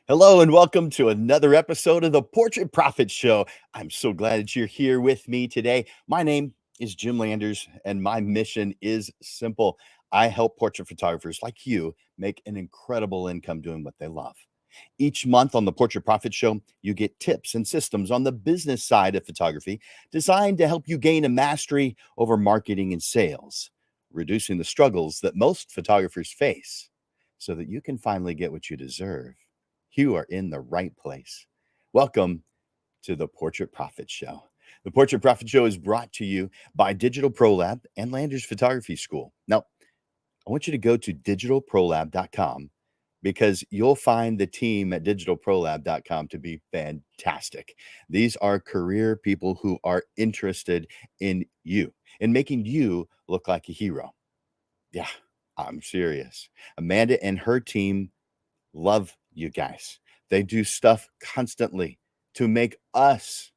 Hello and welcome to another episode of the Portrait Profit Show. I'm so glad that you're here with me today. My name is Jim Landers, and my mission is simple. I help portrait photographers like you make an incredible income doing what they love. Each month on the Portrait Profit Show, you get tips and systems on the business side of photography designed to help you gain a mastery over marketing and sales, reducing the struggles that most photographers face so that you can finally get what you deserve. You are in the right place. Welcome to the Portrait Profit Show. The Portrait Profit Show is brought to you by Digital Pro Lab and Landers Photography School. Now, I want you to go to digitalprolab.com because you'll find the team at digitalprolab.com to be fantastic. These are career people who are interested in you, in making you look like a hero. Yeah, I'm serious. Amanda and her team love you guys. They do stuff constantly to make us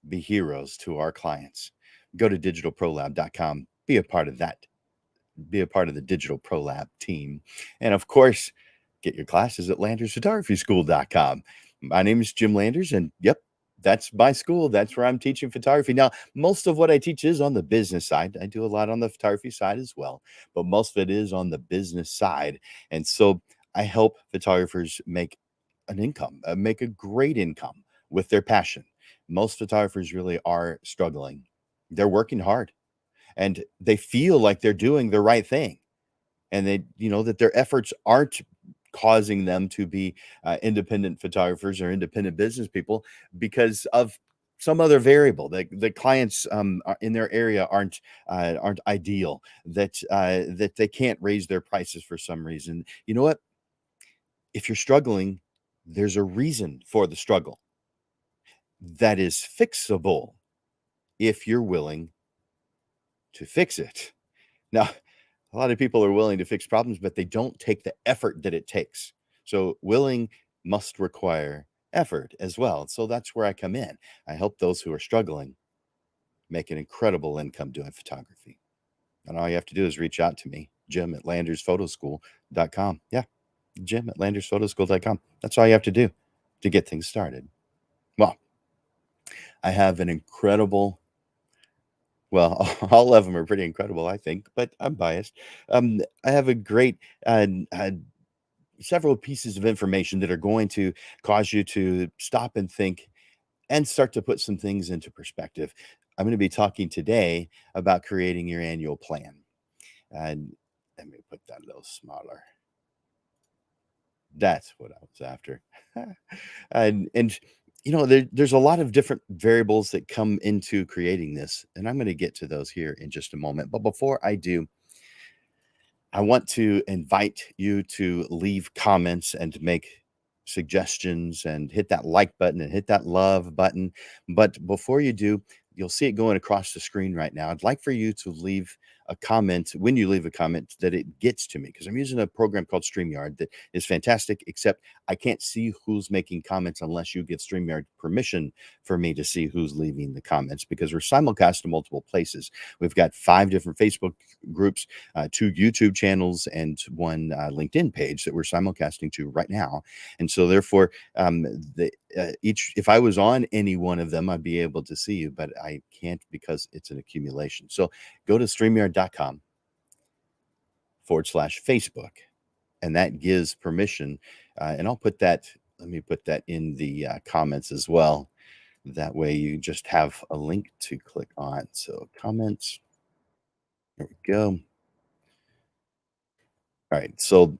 be heroes to our clients. Go to digitalprolab.com, be a part of that, be a part of the Digital Pro Lab team. And of course, get your classes at landersphotographyschool.com. My name is Jim Landers, and yep, that's my school. That's where I'm teaching photography. Now, most of what I teach is on the business side. I do a lot on the photography side as well, but most of it is on the business side. And so I help photographers make an income, make a great income with their passion. Most photographers really are struggling. They're working hard and they feel like they're doing the right thing, and that their efforts aren't causing them to be independent photographers or independent business people because of some other variable. The clients in their area aren't ideal, that they can't raise their prices for some reason. You know what? If you're struggling, there's a reason for the struggle that is fixable if you're willing to fix it. Now, a lot of people are willing to fix problems, but they don't take the effort that it takes. So, willing must require effort as well. So, that's where I come in. I help those who are struggling make an incredible income doing photography. And all you have to do is reach out to me, Jim at landersphotoschool.com. Yeah, Jim at landersphotoschool.com. That's all you have to do to get things started. Well, I have an incredible, well, all of them are pretty incredible, I think, but I'm biased. I have a great several pieces of information that are going to cause you to stop and think and start to put some things into perspective. I'm going to be talking today about creating your annual plan. And let me put that a little smaller. That's what I was after. And there's a lot of different variables that come into creating this, and I'm going to get to those here in just a moment. But before I do, I want to invite you to leave comments and to make suggestions and hit that like button and hit that love button. But before you do, you'll see it going across the screen right now. I'd like for you to leave a comment when you leave a comment that it gets to me, because I'm using a program called StreamYard that is fantastic, except I can't see who's making comments unless you give StreamYard permission for me to see who's leaving the comments, because we're simulcast to multiple places. We've got 5 different Facebook groups, 2 YouTube channels, and 1 LinkedIn page that we're simulcasting to right now. And so therefore, if I was on any one of them, I'd be able to see you, but I can't because it's an accumulation. So go to StreamYard.com/Facebook, and that gives permission. And let me put that in the comments as well. That way you just have a link to click on. So comments, there we go. All right. So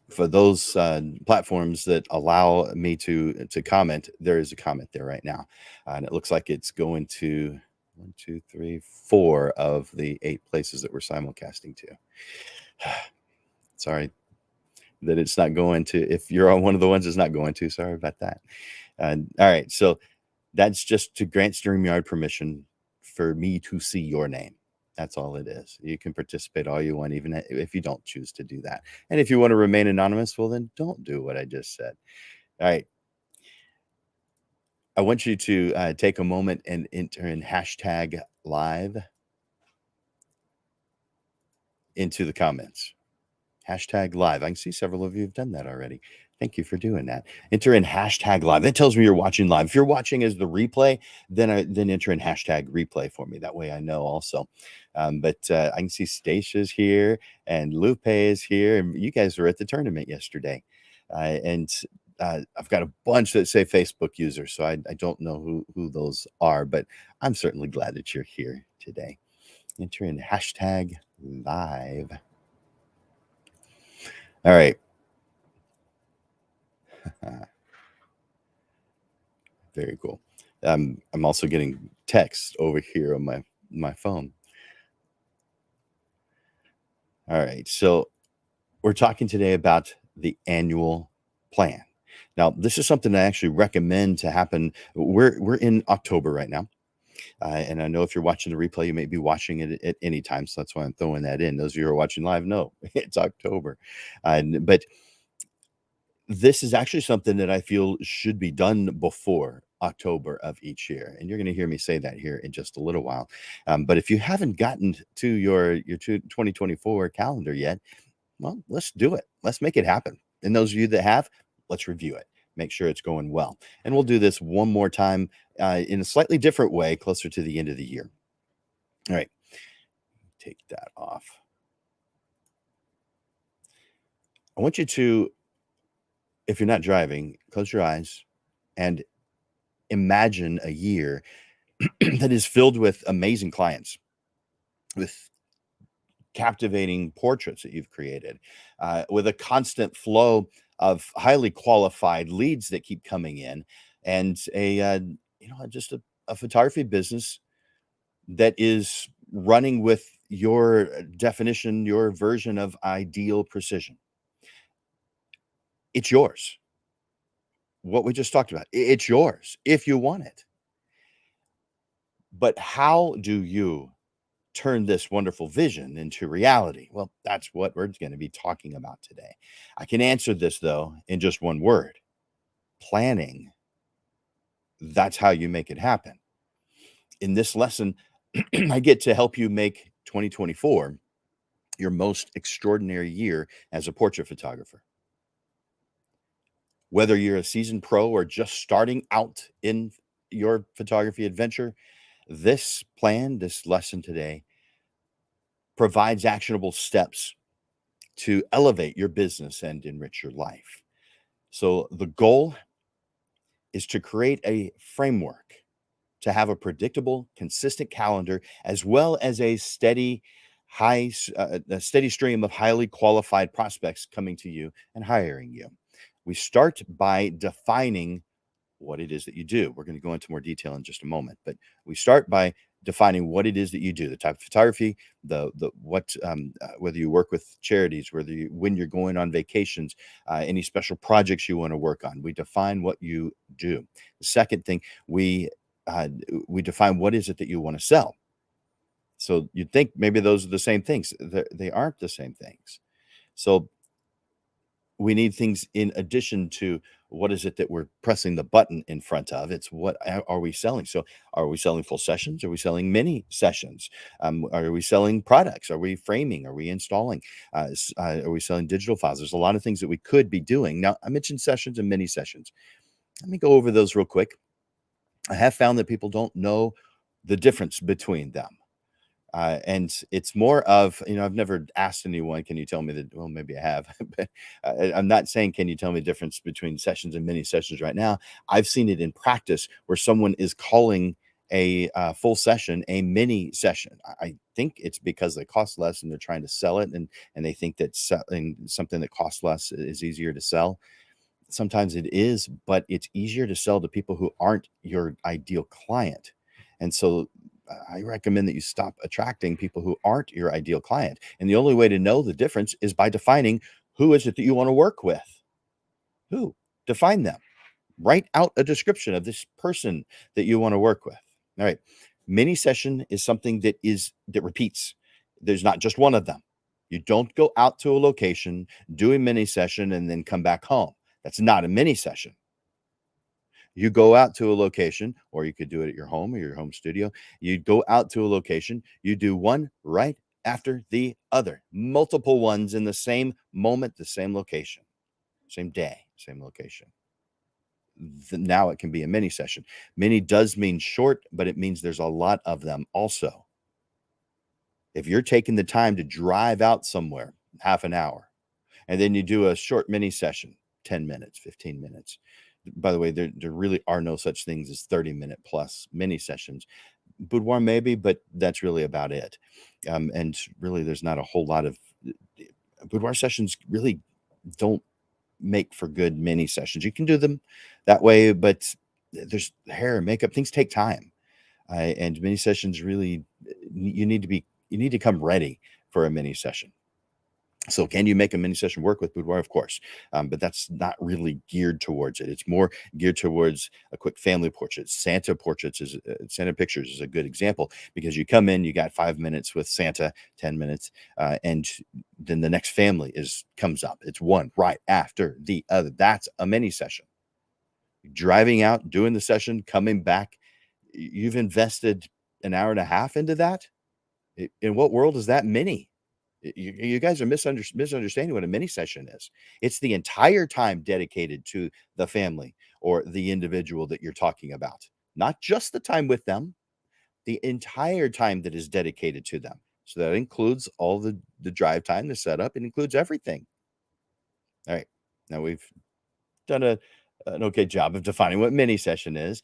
for those platforms that allow me to comment, there is a comment there right now, and it looks like it's going to 1, 2, 3, 4 of the 8 places that we're simulcasting to. Sorry that it's not going to. If you're on one of the ones it's not going to, sorry about that. All right, so that's just to grant StreamYard permission for me to see your name. That's all it is. You can participate all you want, even if you don't choose to do that. And if you want to remain anonymous, well, then don't do what I just said. All right. I want you to take a moment and enter in hashtag live into the comments. Hashtag live. I can see several of you have done that already. Thank you for doing that. Enter in hashtag live. That tells me you're watching live. If you're watching as the replay, then enter in hashtag replay for me. That way I know also. But I can see Stacia's here and Lupe is here, and you guys were at the tournament yesterday. And I've got a bunch that say Facebook users, so I don't know who those are, but I'm certainly glad that you're here today. Enter in hashtag live. All right. Very cool. I'm also getting text over here on my phone. All right. So we're talking today about the annual plan. Now, this is something I actually recommend to happen. We're in October right now. And I know if you're watching the replay, you may be watching it at any time. So that's why I'm throwing that in. Those of you who are watching live know it's October. But this is actually something that I feel should be done before October of each year. And you're going to hear me say that here in just a little while. But if you haven't gotten to your 2024 calendar yet, well, let's do it. Let's make it happen. And those of you that have, let's review it. Make sure it's going well. And we'll do this one more time in a slightly different way closer to the end of the year. All right. Take that off. I want you to, if you're not driving, close your eyes and imagine a year that is filled with amazing clients, with captivating portraits that you've created, with a constant flow of highly qualified leads that keep coming in, and just a photography business that is running with your definition, your version of ideal precision. It's yours. What we just talked about, it's yours if you want it. But how do you turn this wonderful vision into reality? Well, that's what we're going to be talking about today. I can answer this, though, in just one word: planning. That's how you make it happen. In this lesson, I get to help you make 2024 your most extraordinary year as a portrait photographer. Whether you're a seasoned pro or just starting out in your photography adventure, this plan, this lesson today, provides actionable steps to elevate your business and enrich your life. So the goal is to create a framework to have a predictable, consistent calendar, as well as a a steady stream of highly qualified prospects coming to you and hiring you. We start by defining what it is that you do. We're going to go into more detail in just a moment, but we start by defining what it is that you do, the type of photography, whether you work with charities, when you're going on vacations, any special projects you want to work on. We define what you do. The second thing, we define what is it that you want to sell. So you'd think maybe those are the same things. They aren't the same things. So we need things in addition to what is it that we're pressing the button in front of. It's what are we selling? So are we selling full sessions? Are we selling mini sessions? Are we selling products? Are we framing? Are we installing? Are we selling digital files? There's a lot of things that we could be doing. Now, I mentioned sessions and mini sessions. Let me go over those real quick. I have found that people don't know the difference between them. And it's more of, I've never asked anyone, can you tell me that? Well, maybe I have, but I'm not saying, can you tell me the difference between sessions and mini sessions right now? I've seen it in practice where someone is calling a full session a mini session. I think it's because they cost less and they're trying to sell it, and they think that selling something that costs less is easier to sell. Sometimes it is, but it's easier to sell to people who aren't your ideal client. And so I recommend that you stop attracting people who aren't your ideal client. And the only way to know the difference is by defining who is it that you want to work with. Who? Define them. Write out a description of this person that you want to work with. All right. Mini session is something that repeats. There's not just one of them. You don't go out to a location, do a mini session, and then come back home. That's not a mini session. You go out to a location, or you could do it at your home or your home studio. You go out to a location, you do one right after the other, multiple ones in the same moment, the same location, same day, same location. Now it can be a mini session. Mini does mean short, but it means there's a lot of them also. If you're taking the time to drive out somewhere, half an hour, and then you do a short mini session, 10 minutes, 15 minutes. By the way, there really are no such things as 30-minute plus mini sessions. Boudoir maybe, but that's really about it. And really, there's not a whole lot of boudoir sessions really don't make for good mini sessions. You can do them that way, but there's hair and makeup, things take time. And mini sessions really, you need to come ready for a mini session. So can you make a mini session work with boudoir? Of course, but that's not really geared towards it. It's more geared towards a quick family portrait. Santa pictures is a good example because you come in, you got 5 minutes with Santa, 10 minutes, and then the next family comes up. It's one right after the other. That's a mini session. Driving out, doing the session, coming back, you've invested an hour and a half into that. In what world is that mini? You guys are misunderstanding what a mini session is. It's the entire time dedicated to the family or the individual that you're talking about, not just the time with them, the entire time that is dedicated to them. So that includes all the drive time, the setup, it includes everything. All right. Now we've done an okay job of defining what mini session is.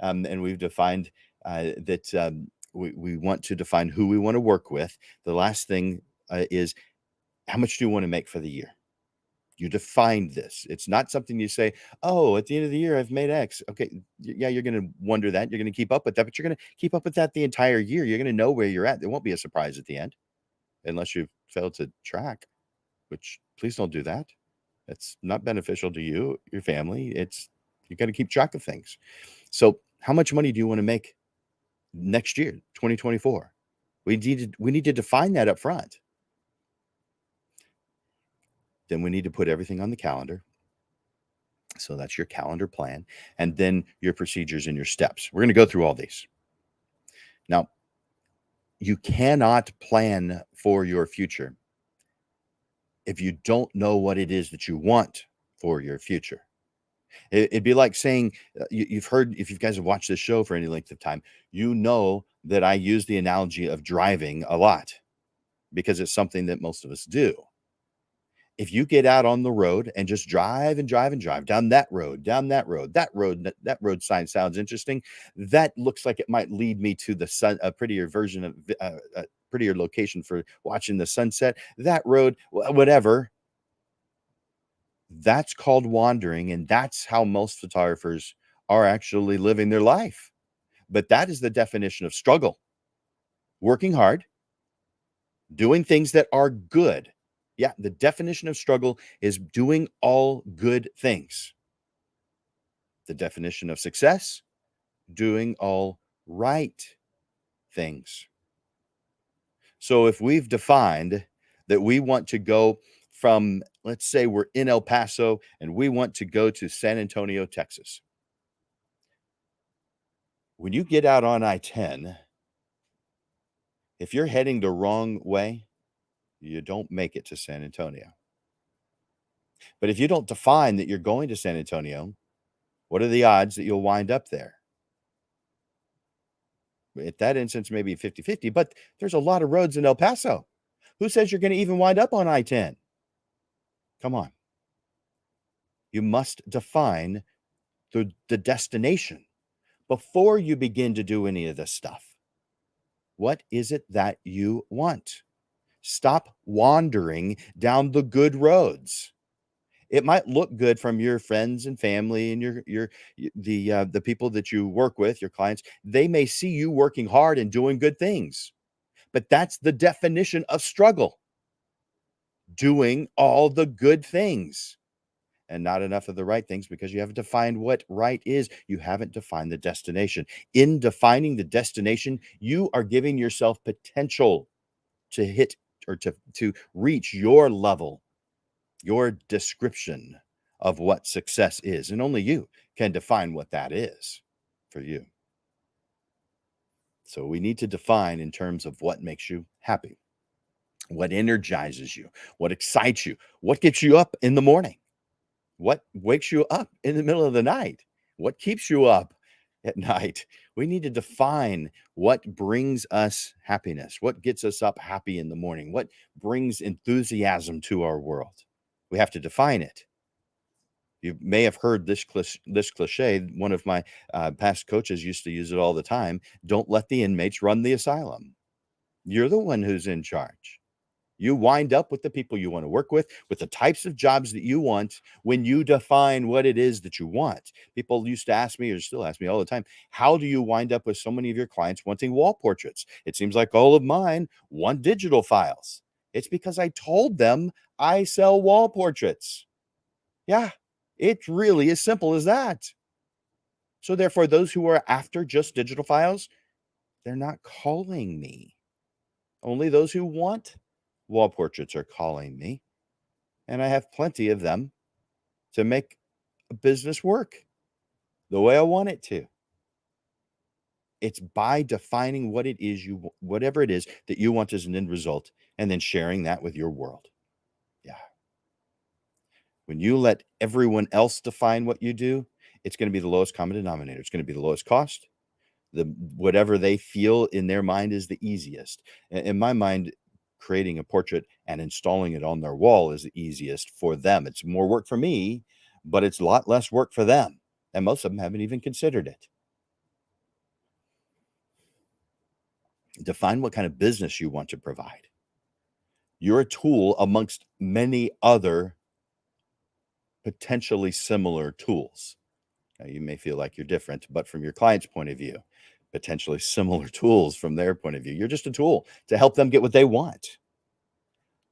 And we've defined that we want to define who we want to work with. The last thing is how much do you want to make for the year? You define this. It's not something you say, oh, at the end of the year, I've made X. Okay. Yeah, you're going to wonder that. You're going to keep up with that, but you're going to keep up with that the entire year. You're going to know where you're at. There won't be a surprise at the end unless you've failed to track, which please don't do that. It's not beneficial to you, your family. You got to keep track of things. So how much money do you want to make next year, 2024? We need to define that up front. Then we need to put everything on the calendar. So that's your calendar plan, and then your procedures and your steps. We're going to go through all these. Now, you cannot plan for your future if you don't know what it is that you want for your future. It'd be like saying, you've heard, if you guys have watched this show for any length of time, you know that I use the analogy of driving a lot because it's something that most of us do. If you get out on the road and just drive and drive and drive down that road, that road sign sounds interesting. That looks like it might lead me to the sun, a prettier version of a prettier location for watching the sunset. That road, whatever. That's called wandering, and that's how most photographers are actually living their life. But that is the definition of struggle. Working hard, doing things that are good. Yeah, the definition of struggle is doing all good things. The definition of success, doing all right things. So if we've defined that we want to go from, let's say we're in El Paso and we want to go to San Antonio, Texas. When you get out on I-10, if you're heading the wrong way, you don't make it to San Antonio. But if you don't define that you're going to San Antonio, what are the odds that you'll wind up there? At that instance, maybe 50-50, but there's a lot of roads in El Paso. Who says you're going to even wind up on I-10? Come on. You must define the destination before you begin to do any of this stuff. What is it that you want? Stop wandering down the good roads. It might look good from your friends and family and the people that you work with, your clients. They may see you working hard and doing good things, but that's the definition of struggle. Doing all the good things and not enough of the right things because you haven't defined what right is. You haven't defined the destination. In defining the destination, you are giving yourself potential to hit or to reach your level, your description of what success is. And only you can define what that is for you. So we need to define in terms of what makes you happy, what energizes you, what excites you, what gets you up in the morning. What wakes you up in the middle of the night? What keeps you up at night? We need to define what brings us happiness, what gets us up happy in the morning, what brings enthusiasm to our world. We have to define it. You may have heard this cliche. One of my past coaches used to use it all the time. Don't let the inmates run the asylum. You're the one who's in charge. You wind up with the people you want to work with the types of jobs that you want when you define what it is that you want. People used to ask me, or still ask me all the time, how do you wind up with so many of your clients wanting wall portraits? It seems like all of mine want digital files. It's because I told them I sell wall portraits. Yeah, it's really as simple as that. So therefore, those who are after just digital files, they're not calling me. Only those who want wall portraits are calling me, and I have plenty of them to make a business work the way I want it to. It's by defining what it is whatever it is that you want as an end result, and then sharing that with your world. Yeah. When you let everyone else define what you do, it's going to be the lowest common denominator. It's going to be the lowest cost. Whatever they feel in their mind is the easiest. In my mind, creating a portrait and installing it on their wall is the easiest for them. It's more work for me, but it's a lot less work for them. And most of them haven't even considered it. Define what kind of business you want to provide. You're a tool amongst many other potentially similar tools. Now, you may feel like you're different, but from your client's point of view, potentially similar tools from their point of view. You're just a tool to help them get what they want.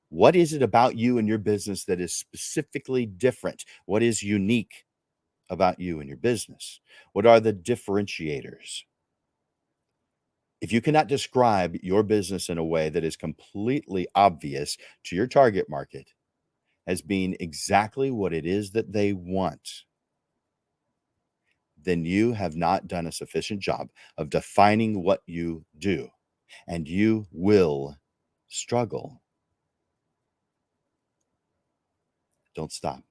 What is it about you and your business that is specifically different? What is unique about you and your business? What are the differentiators? If you cannot describe your business in a way that is completely obvious to your target market as being exactly what it is that they want, then you have not done a sufficient job of defining what you do, and you will struggle. Don't stop.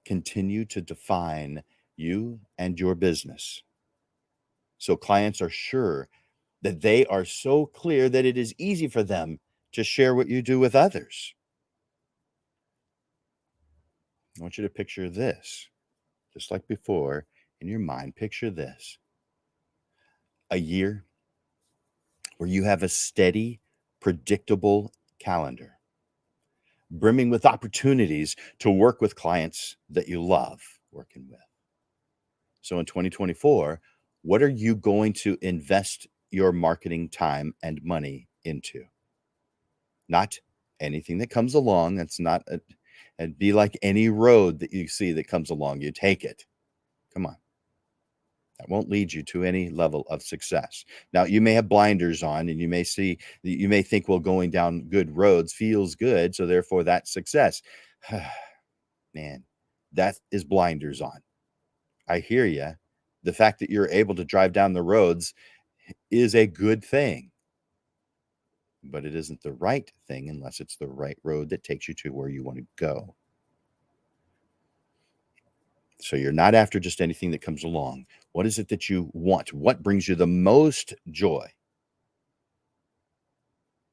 Continue to define you and your business so clients are sure that they are so clear that it is easy for them to share what you do with others. I want you to picture this, just like before, in your mind. Picture this: a year where you have a steady, predictable calendar, brimming with opportunities to work with clients that you love working with. So in 2024, what are you going to invest your marketing time and money into? Not anything that comes along. That's not a, and be like any road that you see that comes along, you take it. Come on. That won't lead you to any level of success. Now, you may have blinders on and you may think, well, going down good roads feels good. So therefore that's success. Man, that is blinders on. I hear you. The fact that you're able to drive down the roads is a good thing, but it isn't the right thing unless it's the right road that takes you to where you want to go. So you're not after just anything that comes along. What is it that you want? What brings you the most joy?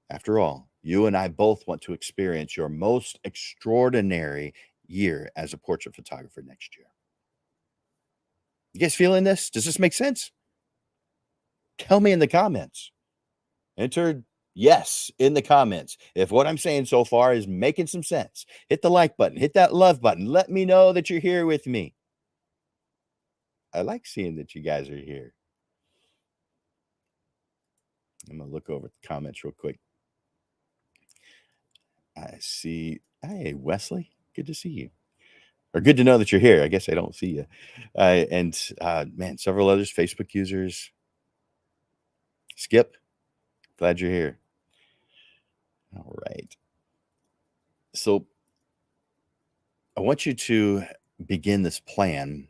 After all, you and I both want to experience your most extraordinary year as a portrait photographer next year. You guys feeling this? Does this make sense? Tell me in the comments. Enter yes in the comments if what I'm saying so far is making some sense. Hit the like button, hit that love button. Let me know that you're here with me. I like seeing that you guys are here. I'm going to look over the comments real quick. I see. Hey, Wesley. Good to see you. Or good to know that you're here. I guess I don't see you. And man, several others, Facebook users. Skip, glad you're here. All right. So I want you to begin this plan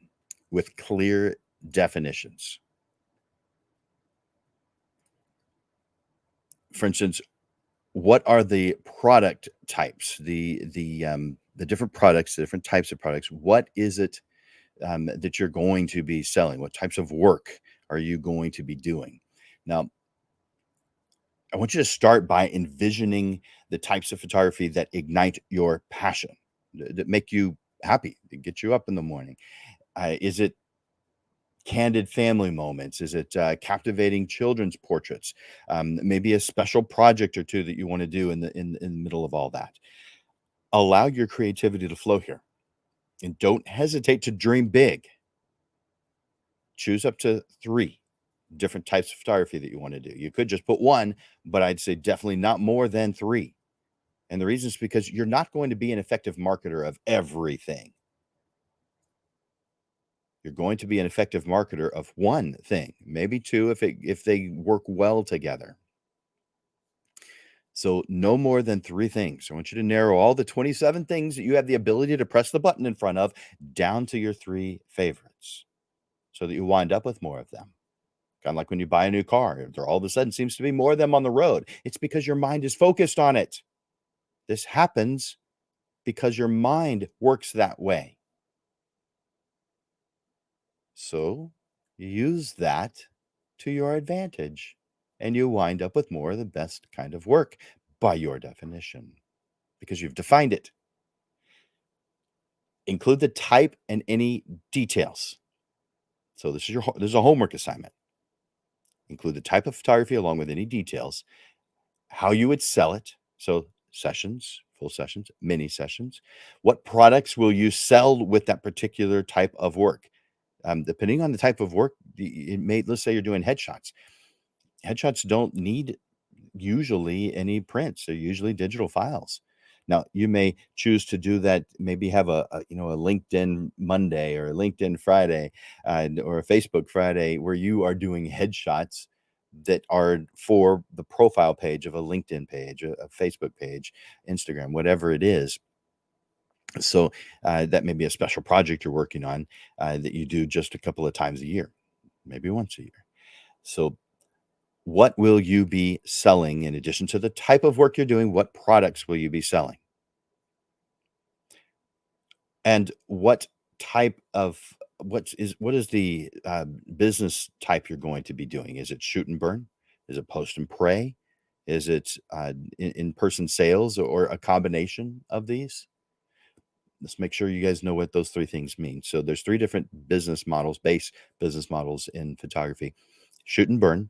with clear definitions. For instance, what are the product types, the the different products, the different types of products. What is it that you're going to be selling? What types of work are you going to be doing? Now, I want you to start by envisioning the types of photography that ignite your passion, that make you happy, that get you up in the morning. Is it candid family moments? Is it captivating children's portraits? Maybe a special project or two that you want to do in the middle of all that. Allow your creativity to flow here, and don't hesitate to dream big. Choose up to 3 different types of photography that you want to do. You could just put 1, but I'd say definitely not more than 3. And the reason is because you're not going to be an effective marketer of everything. You're going to be an effective marketer of 1 thing, maybe 2 if they work well together. So no more than 3 things. I want you to narrow all the 27 things that you have the ability to press the button in front of down to your 3 favorites so that you wind up with more of them. Kind of like when you buy a new car, there all of a sudden seems to be more of them on the road. It's because your mind is focused on it. This happens because your mind works that way. So you use that to your advantage, and you wind up with more of the best kind of work by your definition because you've defined it. Include the type and any details. So this is a homework assignment. Include the type of photography along with any details, how you would sell it. So sessions, full sessions, mini sessions. What products will you sell with that particular type of work? Depending on the type of work, let's say you're doing headshots. Headshots don't need usually any prints. They're usually digital files. Now, you may choose to do that, maybe have a LinkedIn Monday or a LinkedIn Friday, or a Facebook Friday where you are doing headshots that are for the profile page of a LinkedIn page, a Facebook page, Instagram, whatever it is. So, that may be a special project you're working on, that you do just a couple of times a year, maybe once a year. So what will you be selling in addition to the type of work you're doing? What products will you be selling? And what is the business type you're going to be doing? Is it shoot and burn? Is it post and pray? Is it in-person sales or a combination of these? Let's make sure you guys know what those 3 things mean. So there's 3 different base business models in photography. Shoot and burn.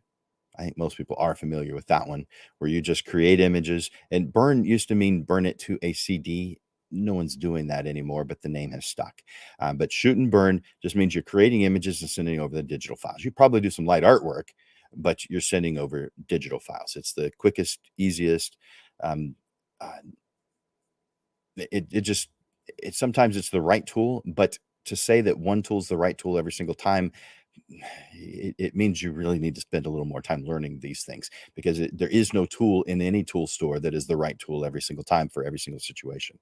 I think most people are familiar with that one, where you just create images. And burn used to mean burn it to a CD. No one's doing that anymore, but the name has stuck. But shoot and burn just means you're creating images and sending over the digital files. You probably do some light artwork, but you're sending over digital files. It's the quickest, easiest. Um, uh, it just sometimes it's the right tool, but to say that one tool is the right tool every single time, it means you really need to spend a little more time learning these things because there is no tool in any tool store that is the right tool every single time for every single situation.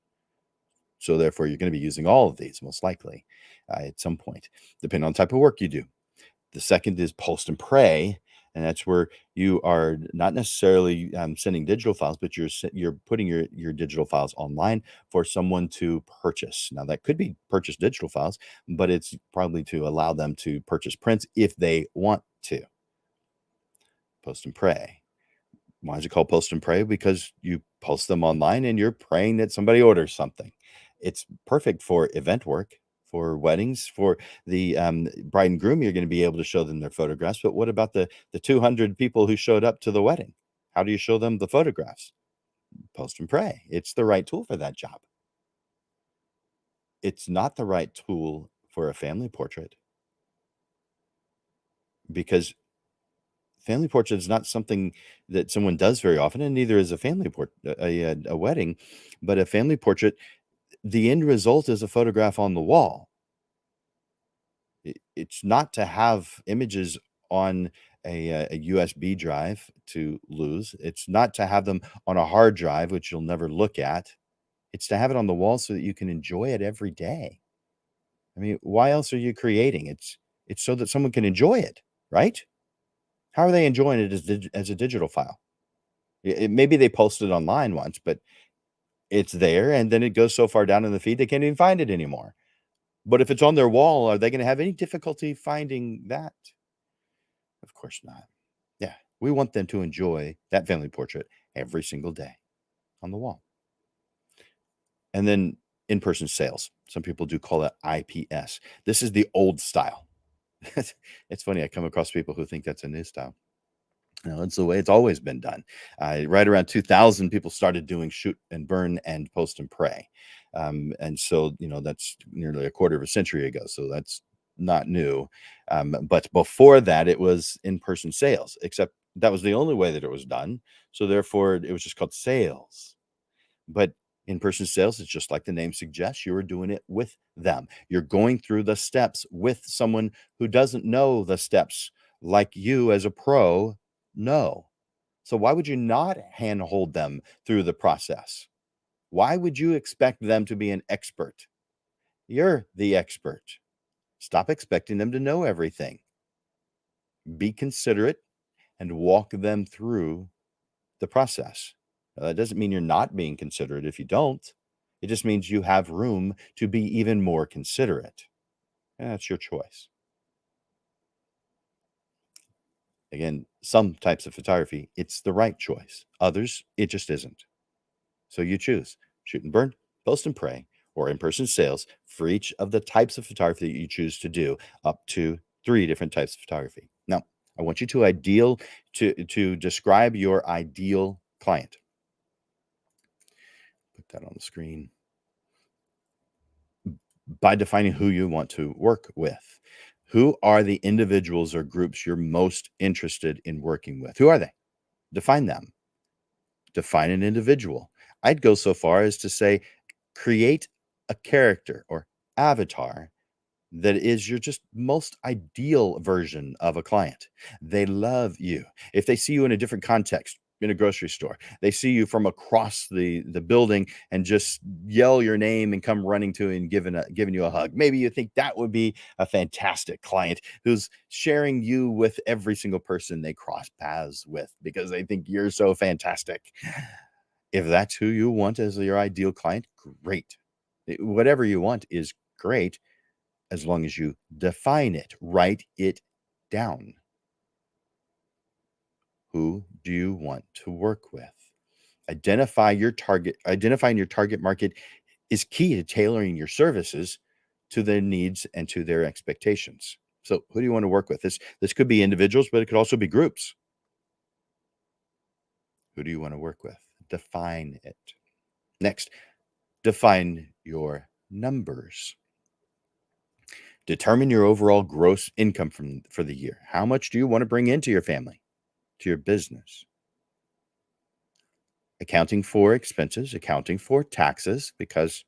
So therefore, you're going to be using all of these most likely at some point, depending on the type of work you do. The second is post and pray, and that's where you are not necessarily sending digital files, but you're putting your digital files online for someone to purchase. Now that could be purchase digital files, but it's probably to allow them to purchase prints if they want to. Post and pray. Why is it called post and pray? Because you post them online and you're praying that somebody orders something. It's perfect for event work, for weddings, for the bride and groom. You're going to be able to show them their photographs. But what about the 200 people who showed up to the wedding? How do you show them the photographs? Post and pray. It's the right tool for that job. It's not the right tool for a family portrait because family portrait is not something that someone does very often, and neither is a a wedding. But a family portrait, the end result is a photograph on the wall. It's not to have images on a USB drive to lose. It's not to have them on a hard drive, which you'll never look at. It's to have it on the wall so that you can enjoy it every day. I mean, why else are you creating? It's so that someone can enjoy it, right? How are they enjoying it as a digital file? Maybe they posted online once, but it's there, and then it goes so far down in the feed they can't even find it anymore. But if it's on their wall, are they going to have any difficulty finding that? Of course not. Yeah, we want them to enjoy that family portrait every single day on the wall. And then in-person sales. Some people do call it IPS. This is the old style. It's funny. I come across people who think that's a new style. No, it's the way it's always been done. Right around 2000, people started doing shoot and burn and post and pray. And so, that's nearly a quarter of a century ago. So that's not new. But before that, it was in-person sales, except that was the only way that it was done. So therefore, it was just called sales. But in-person sales, it's just like the name suggests, you are doing it with them. You're going through the steps with someone who doesn't know the steps like you as a pro know. So why would you not handhold them through the process? Why would you expect them to be an expert? You're the expert. Stop expecting them to know everything. Be considerate and walk them through the process. Now, that doesn't mean you're not being considerate if you don't. It just means you have room to be even more considerate. And that's your choice. Again, some types of photography, it's the right choice. Others, it just isn't. So you choose shoot and burn, post and pray, or in-person sales for each of the types of photography that you choose to do, up to 3 different types of photography. Now, I want you to describe your ideal client. Put that on the screen. By defining who you want to work with. Who are the individuals or groups you're most interested in working with? Who are they? Define them. Define an individual. I'd go so far as to say, create a character or avatar that is your just most ideal version of a client. They love you. If they see you in a different context, in a grocery store, they see you from across the building and just yell your name and come running to you and giving you a hug. Maybe you think that would be a fantastic client who's sharing you with every single person they cross paths with because they think you're so fantastic. If that's who you want as your ideal client, great. Whatever you want is great as long as you define it, write it down. Who do you want to work with? Identifying your target market is key to tailoring your services to their needs and to their expectations. So, who do you want to work with? This could be individuals, but it could also be groups. Who do you want to work with? Define it. Next, define your numbers. Determine your overall gross income for the year. How much do you want to bring into your family, to your business? Accounting for expenses, accounting for taxes, because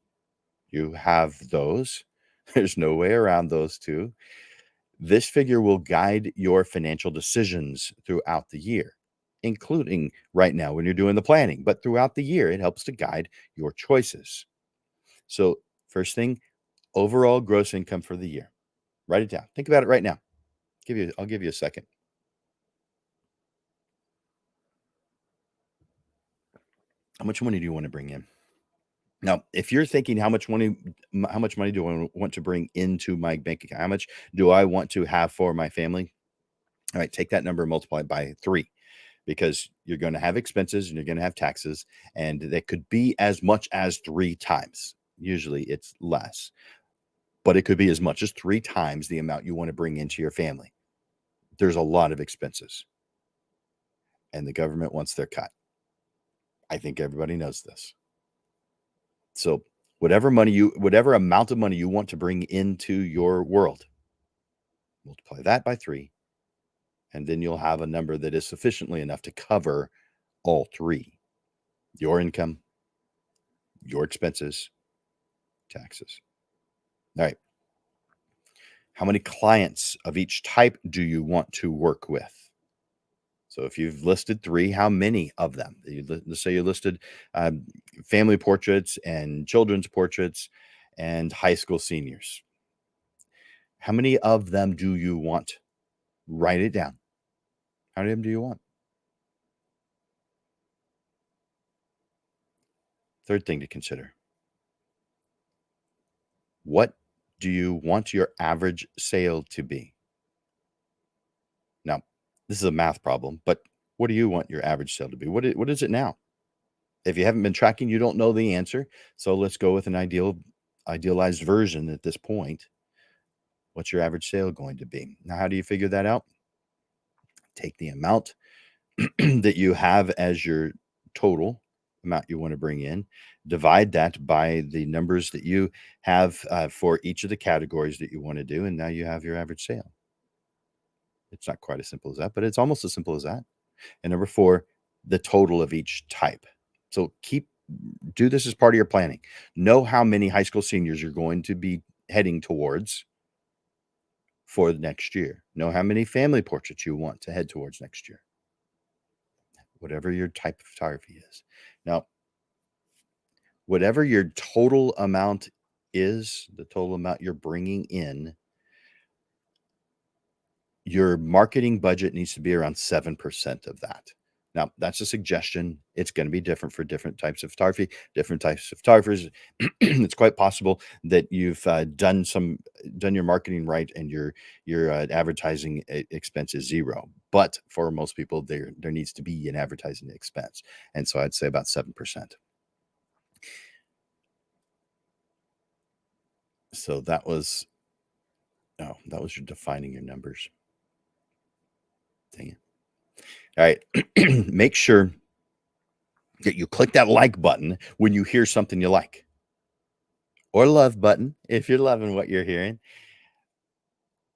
you have those. There's no way around those two. This figure will guide your financial decisions throughout the year, including right now when you're doing the planning, but throughout the year, it helps to guide your choices. So, first thing, overall gross income for the year. Write it down. Think about it right now. I'll give you a second. How much money do you want to bring in? Now, if you're thinking how much money do I want to bring into my bank account? How much do I want to have for my family? All right, take that number and multiply it by 3 because you're going to have expenses and you're going to have taxes, and that could be as much as 3 times. Usually it's less, but it could be as much as 3 times the amount you want to bring into your family. There's a lot of expenses, and the government wants their cut. I think everybody knows this. So whatever amount of money you want to bring into your world, multiply that by 3, and then you'll have a number that is sufficiently enough to cover all 3: your income, your expenses, taxes. All right. How many clients of each type do you want to work with? So if you've listed 3, how many of them? Let's say you listed family portraits and children's portraits and high school seniors. How many of them do you want? Write it down. How many of them do you want? Third thing to consider: what do you want your average sale to be? Now, this is a math problem, but what do you want your average sale to be? What is it now? If you haven't been tracking, you don't know the answer. So let's go with an idealized version at this point. What's your average sale going to be? Now, how do you figure that out? Take the amount that you have as your total amount you want to bring in, divide that by the numbers that you have for each of the categories that you want to do, and now you have your average sale. It's not quite as simple as that, but it's almost as simple as that. And number four, the total of each type. So do this as part of your planning. Know how many high school seniors you're going to be heading towards for the next year. Know how many family portraits you want to head towards next year. Whatever your type of photography is. Now, whatever your total amount is, the total amount you're bringing in, your marketing budget needs to be around 7% of that. Now, that's a suggestion. It's going to be different for different types of photography, different types of photographers. It's quite possible that you've done your marketing right, and your advertising expense is zero. But for most people, there needs to be an advertising expense, and so I'd say about 7%. So that was your defining your numbers. Dang it. All right. Make sure that you click that like button when you hear something you like, or love button if you're loving what you're hearing.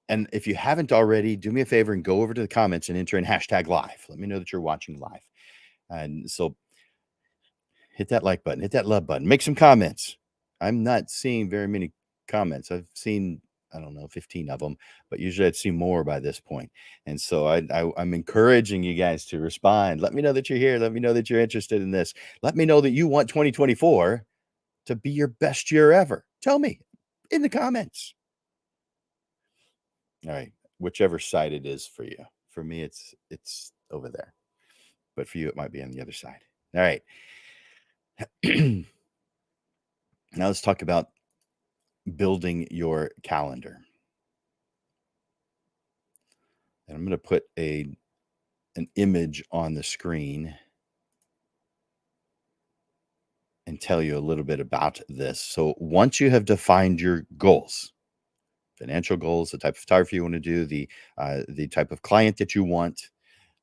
And if you haven't already, do me a favor and go over to the comments and enter in #live. Let me know that you're watching live. And so hit that like button, hit that love button, make some comments. I'm not seeing very many comments. I've seen, I don't know, 15 of them, but usually I'd see more by this point. And so I'm encouraging you guys to respond. Let me know that you're here. Let me know that you're interested in this. Let me know that you want 2024 to be your best year ever. Tell me in the comments. All right, whichever side it is for you. For me, it's over there, but for you, it might be on the other side. All right. Now let's talk about building your calendar. And I'm going to put an image on the screen and tell you a little bit about this. So once you have defined your goals, financial goals, the type of photography you want to do, the type of client that you want,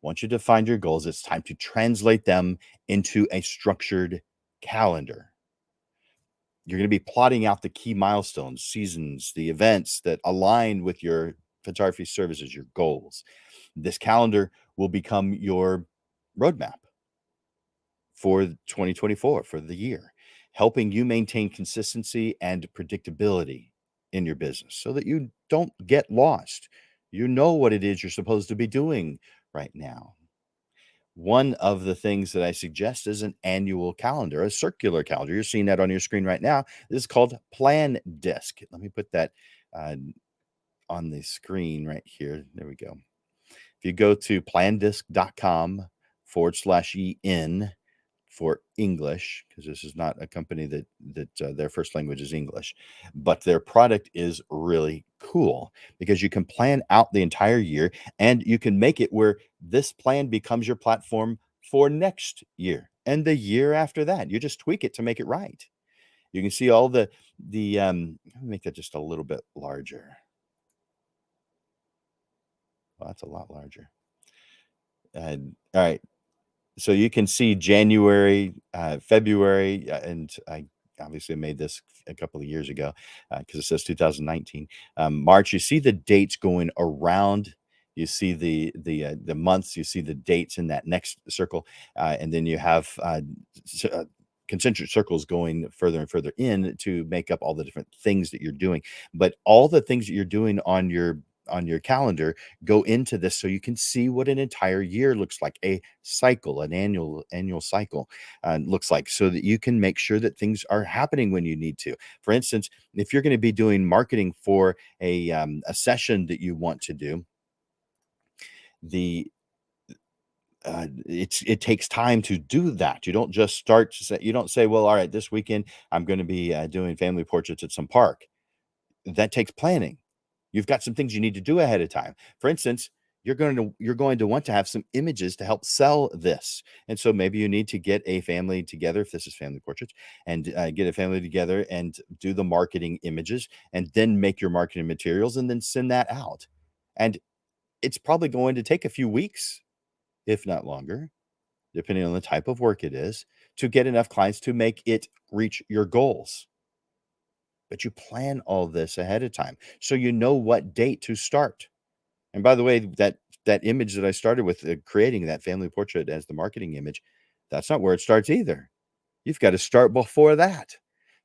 once you define your goals, it's time to translate them into a structured calendar. You're going to be plotting out the key milestones, seasons, the events that align with your photography services, your goals. This calendar will become your roadmap for 2024, for the year, helping you maintain consistency and predictability in your business so that you don't get lost. You know what it is you're supposed to be doing right now. One of the things that I suggest is an annual calendar, a circular calendar. You're seeing that on your screen right now. This is called PlanDisc. Let me put that on the screen right here. There we go. If you go to plandisc.com/en for English, because this is not a company that their first language is English, but their product is really cool because you can plan out the entire year, and you can make it where this plan becomes your platform for next year and the year after that. You just tweak it to make it right. You can see all let me make that just a little bit larger. Well, that's a lot larger. And all right. So you can see January, February, and I obviously made this a couple of years ago because it says 2019. March, you see the dates going around. You see the months. You see the dates in that next circle, and then you have concentric circles going further and further in to make up all the different things that you're doing. But all the things that you're doing on your calendar go into this so you can see what an entire year looks like, a cycle, an annual cycle looks like, so that you can make sure that things are happening when you need to. For instance, if you're going to be doing marketing for a session that you want to do, the it takes time to do that. You don't just start to say, you don't say, well, all right, this weekend I'm going to be doing family portraits at some park. That takes planning. You've got some things you need to do ahead of time. For instance, you're going to want to have some images to help sell this. And so maybe you need to get a family together, if this is family portraits, and get a family together and do the marketing images, and then make your marketing materials and then send that out. And it's probably going to take a few weeks, if not longer, depending on the type of work it is, to get enough clients to make it reach your goals. But you plan all this ahead of time so you know what date to start. And by the way, that image that I started with, creating that family portrait as the marketing image, that's not where it starts either. You've got to start before that.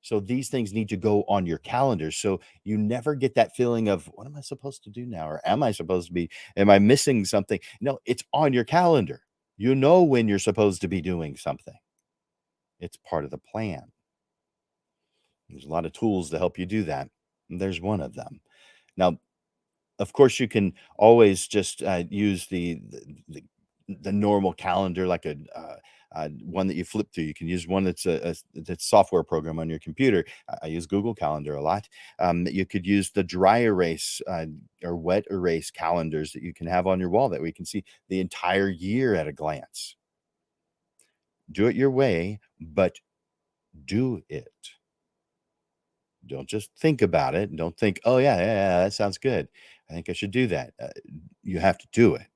So these things need to go on your calendar so you never get that feeling of, what am I supposed to do now? Or am I supposed to be, am I missing something? No, it's on your calendar. You know when you're supposed to be doing something. It's part of the plan. There's a lot of tools to help you do that. And there's one of them. Now, of course, you can always just use the normal calendar, like one that you flip through. You can use one that's software program on your computer. I use Google Calendar a lot. You could use the dry erase or wet erase calendars that you can have on your wall, that we can see the entire year at a glance. Do it your way, but do it. Don't just think about it. Don't think, oh, yeah, yeah, yeah, that sounds good. I think I should do that. You have to do it.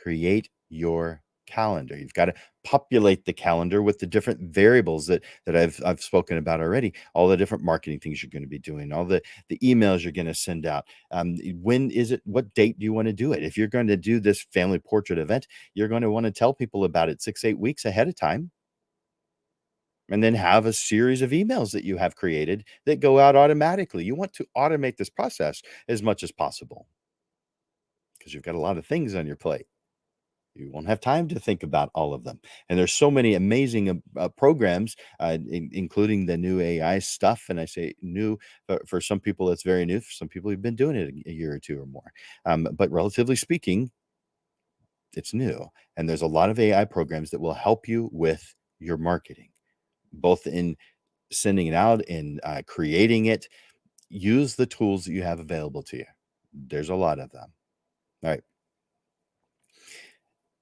Create your calendar. You've got to populate the calendar with the different variables that I've spoken about already. All the different marketing things you're going to be doing, all the emails you're going to send out. When is it? What date do you want to do it? If you're going to do this family portrait event, you're going to want to tell people about it 6-8 weeks ahead of time, and then have a series of emails that you have created that go out automatically. You want to automate this process as much as possible, because you've got a lot of things on your plate. You won't have time to think about all of them. And there's so many amazing programs, including the new AI stuff. And I say new, for some people, it's very new. For some people, who've been doing it a year or two or more. But relatively speaking, it's new. And there's a lot of AI programs that will help you with your marketing, both in sending it out and creating it. Use the tools that you have available to you. There's a lot of them. All right.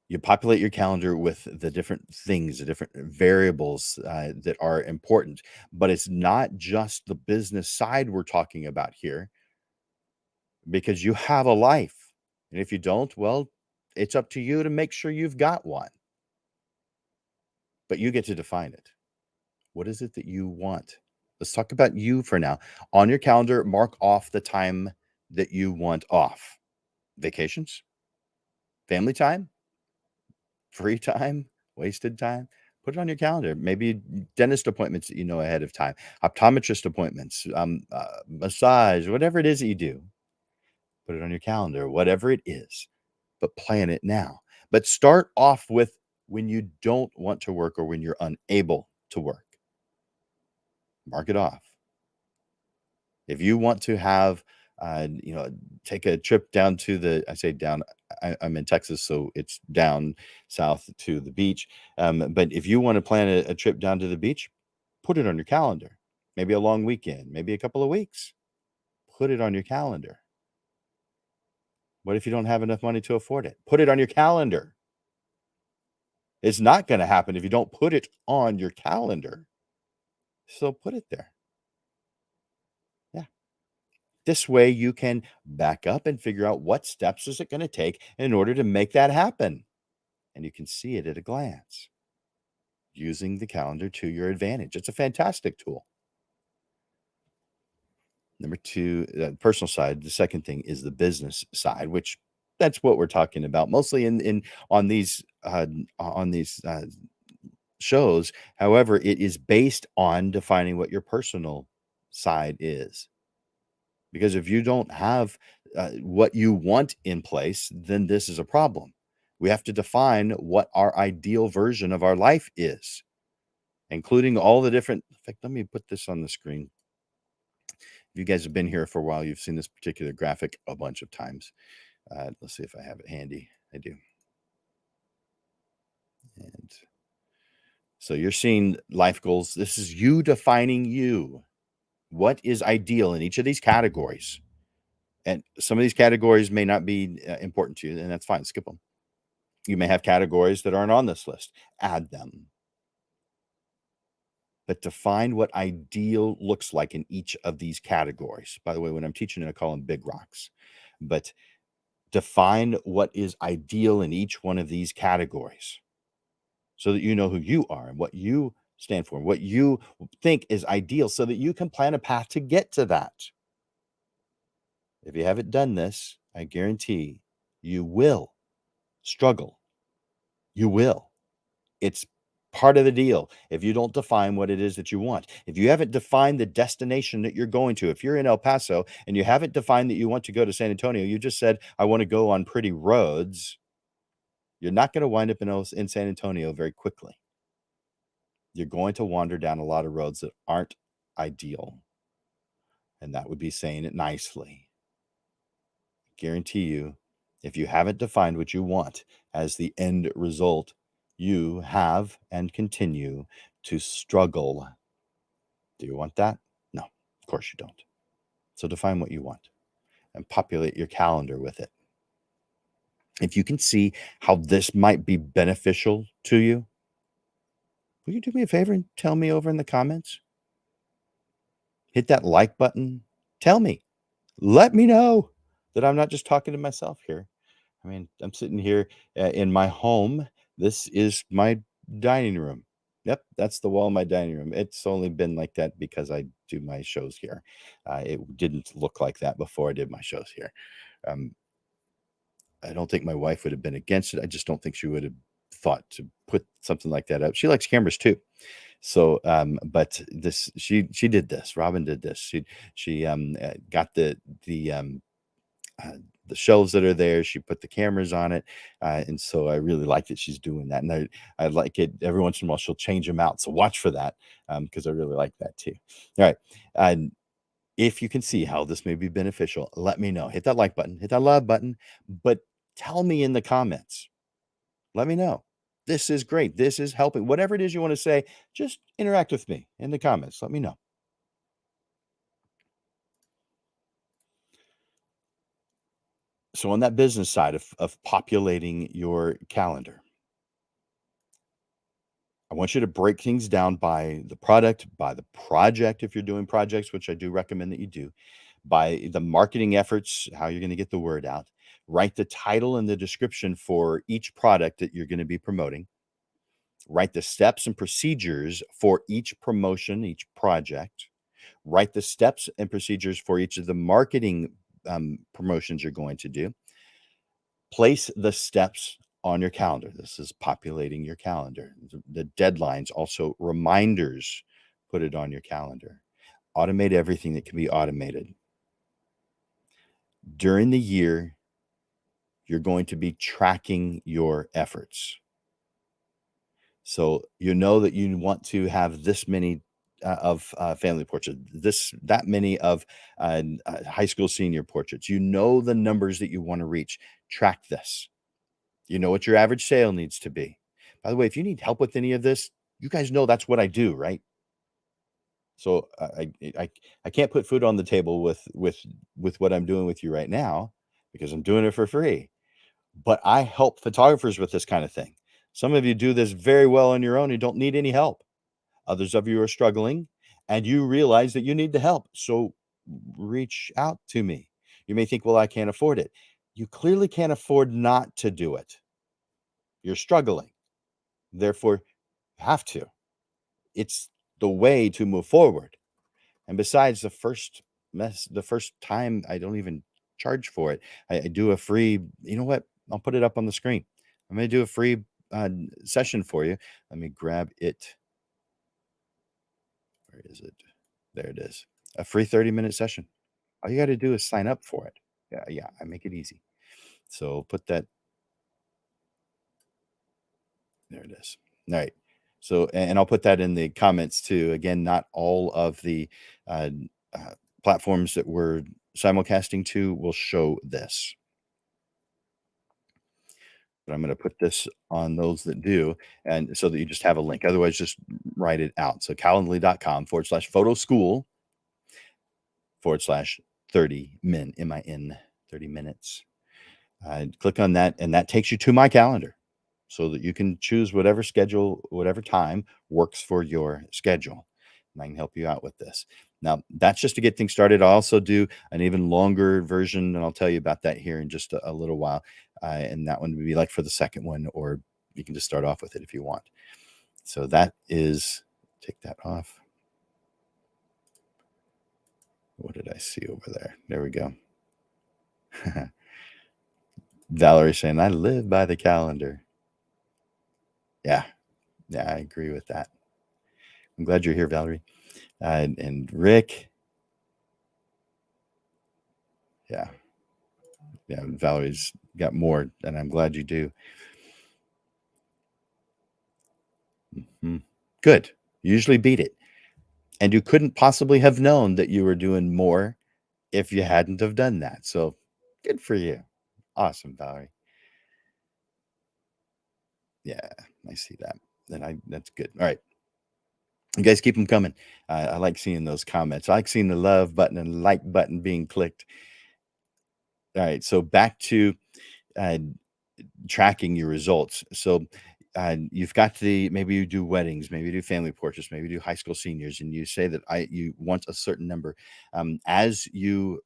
You populate your calendar with the different things, the different variables that are important. But it's not just the business side we're talking about here, because you have a life. And if you don't, well, it's up to you to make sure you've got one. But you get to define it. What is it that you want? Let's talk about you for now. On your calendar, mark off the time that you want off. Vacations, family time, free time, wasted time. Put it on your calendar. Maybe dentist appointments that you know ahead of time, optometrist appointments, massage, whatever it is that you do. Put it on your calendar, whatever it is, but plan it now. But start off with when you don't want to work or when you're unable to work. Mark it off. If you want to have, take a trip down to I say down, I'm in Texas, so it's down south to the beach. But if you want to plan a trip down to the beach, put it on your calendar. Maybe a long weekend, maybe a couple of weeks. Put it on your calendar. What if you don't have enough money to afford it? Put it on your calendar. It's not going to happen if you don't put it on your calendar. So put it there. Yeah. This way you can back up and figure out what steps is it going to take in order to make that happen. And you can see it at a glance using the calendar to your advantage. It's a fantastic tool. Number two, personal side. The second thing is the business side, which that's what we're talking about mostly in on these shows. However, it is based on defining what your personal side is. Because if you don't have what you want in place, then this is a problem. We have to define what our ideal version of our life is, including all the different. In fact, let me put this on the screen. If you guys have been here for a while, you've seen this particular graphic a bunch of times. Let's see if I have it handy. I do. And so you're seeing life goals. This is you defining you. What is ideal in each of these categories? And some of these categories may not be important to you, and that's fine. Skip them. You may have categories that aren't on this list. Add them. But define what ideal looks like in each of these categories. By the way, when I'm teaching it, I call them big rocks. But define what is ideal in each one of these categories so that you know who you are and what you stand for, what you think is ideal, so that you can plan a path to get to that. If you haven't done this, I guarantee you will struggle. You will. It's part of the deal. If you don't define what it is that you want, if you haven't defined the destination that you're going to, if you're in El Paso and you haven't defined that you want to go to San Antonio, you just said, I want to go on pretty roads, you're not going to wind up in San Antonio very quickly. You're going to wander down a lot of roads that aren't ideal. And that would be saying it nicely. Guarantee you, if you haven't defined what you want as the end result, you have and continue to struggle. Do you want that? No, of course you don't. So define what you want and populate your calendar with it. If you can see how this might be beneficial to you, will you do me a favor and tell me over in the comments? Hit that like button. Tell me. Let me know that I'm not just talking to myself here. I mean, I'm sitting here in my home. This is my dining room. Yep, that's the wall of my dining room. It's only been like that because I do my shows here. It didn't look like that before I did my shows here. Um, I don't think my wife would have been against it. I just don't think she would have thought to put something like that up. She likes cameras too. So, but this, she did this. Robin did this. She got uh, the shelves that are there. She put the cameras on it, and so I really like that she's doing that. And I like it every once in a while. She'll change them out, so watch for that because I really like that too. All right, and if you can see how this may be beneficial, let me know. Hit that like button, hit that love button, but tell me in the comments. Let me know. This is great. This is helping. Whatever it is you want to say, just interact with me in the comments. Let me know. So on that business side of populating your calendar, I want you to break things down by the product, by the project, if you're doing projects, which I do recommend that you do, by the marketing efforts, how you're going to get the word out. Write the title and the description for each product that you're going to be promoting. Write the steps and procedures for each promotion, each project. Write the steps and procedures for each of the marketing promotions you're going to do. Place the steps on your calendar. This is populating your calendar. The deadlines, also reminders, put it on your calendar. Automate everything that can be automated. During the year, you're going to be tracking your efforts. So you know that you want to have this many of family portraits, that many of high school senior portraits. You know the numbers that you want to reach. Track this. You know what your average sale needs to be. By the way, if you need help with any of this, you guys know that's what I do, right? So I can't put food on the table with what I'm doing with you right now because I'm doing it for free. But I help photographers with this kind of thing. Some of you do this very well on your own and don't need any help. Others of you are struggling and you realize that you need the help. So reach out to me. You may think, well, I can't afford it. You clearly can't afford not to do it. You're struggling. Therefore, you have to. It's the way to move forward. And besides, the first time I don't even charge for it. I do a free, you know what? I'll put it up on the screen. I'm going to do a free session for you. Let me grab it. Where is it? There it is. A free 30-minute session. All you got to do is sign up for it. Yeah, I make it easy. So put that. There it is. All right. So, and I'll put that in the comments too. Again, not all of the uh, platforms that we're simulcasting to will show this. but I'm going to put this on those that do, and so that you just have a link. Otherwise, just write it out. So calendly.com/photo school/ 30 min, 30 minutes. Click on that, and that takes you to my calendar so that you can choose whatever schedule, whatever time works for your schedule. And I can help you out with this. Now, that's just to get things started. I also do an even longer version, and I'll tell you about that here in just a little while. And that one would be like for the second one, or you can just start off with it if you want. So that is, take that off. What did I see over there? There we go. Valerie saying, I live by the calendar. Yeah. Yeah, I agree with that. I'm glad you're here, Valerie. And Rick. Yeah. Yeah. Valerie's got more, and I'm glad you do. Good. You usually beat it. And you couldn't possibly have known that you were doing more if you hadn't have done that. So good for you. Awesome, Valerie. Yeah, I see that. That's good. All right. You guys keep them coming. I like seeing those comments. I like seeing the love button and like button being clicked. All right. So back to uh, tracking your results. So you've got maybe you do weddings, maybe you do family portraits, maybe you do high school seniors, and you say that you want a certain number. As you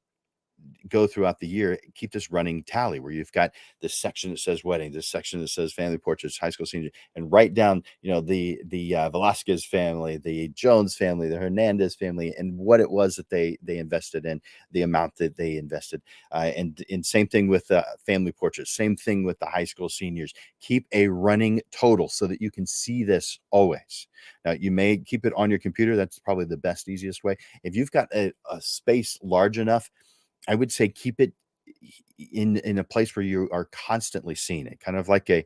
go throughout the year, keep this running tally where you've got this section that says wedding, this section that says family portraits, high school senior, and write down, the Velasquez family, the Jones family, the Hernandez family, and what it was that they invested in, the amount that they invested, and same thing with family portraits, same thing with the high school seniors. Keep a running total so that you can see this always. Now, you may keep it on your computer. That's probably the best, easiest way. If you've got a space large enough, I would say keep it in a place where you are constantly seeing it, kind of like a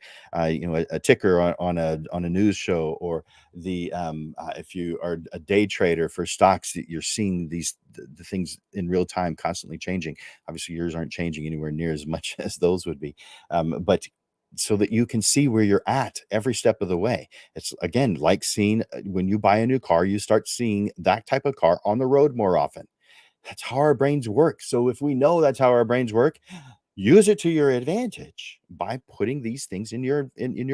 ticker on a news show, or if you are a day trader for stocks, that you're seeing the things in real time, constantly changing. Obviously, yours aren't changing anywhere near as much as those would be, but so that you can see where you're at every step of the way. It's again like seeing when you buy a new car, you start seeing that type of car on the road more often. That's how our brains work. So if we know that's how our brains work, use it to your advantage by putting these things in your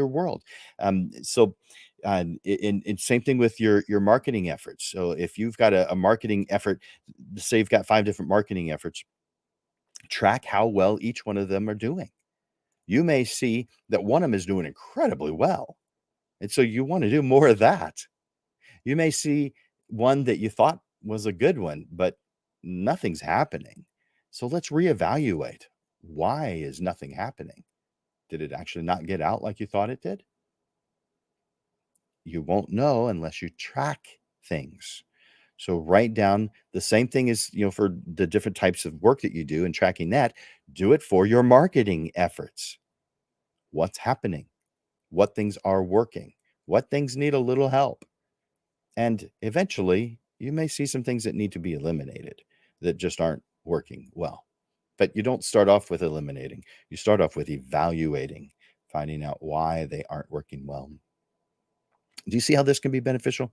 world. In same thing with your marketing efforts. So if you've got a marketing effort, say you've got 5 different marketing efforts, track how well each one of them are doing. You may see that one of them is doing incredibly well, and so you want to do more of that. You may see one that you thought was a good one, but nothing's happening. So let's reevaluate. Why is nothing happening? Did it actually not get out like you thought it did? You won't know unless you track things. So write down the same thing as, for the different types of work that you do and tracking that, do it for your marketing efforts. What's happening? What things are working? What things need a little help? And eventually, you may see some things that need to be eliminated that just aren't working well. But you don't start off with eliminating, you start off with evaluating, finding out why they aren't working well. Do you see how this can be beneficial?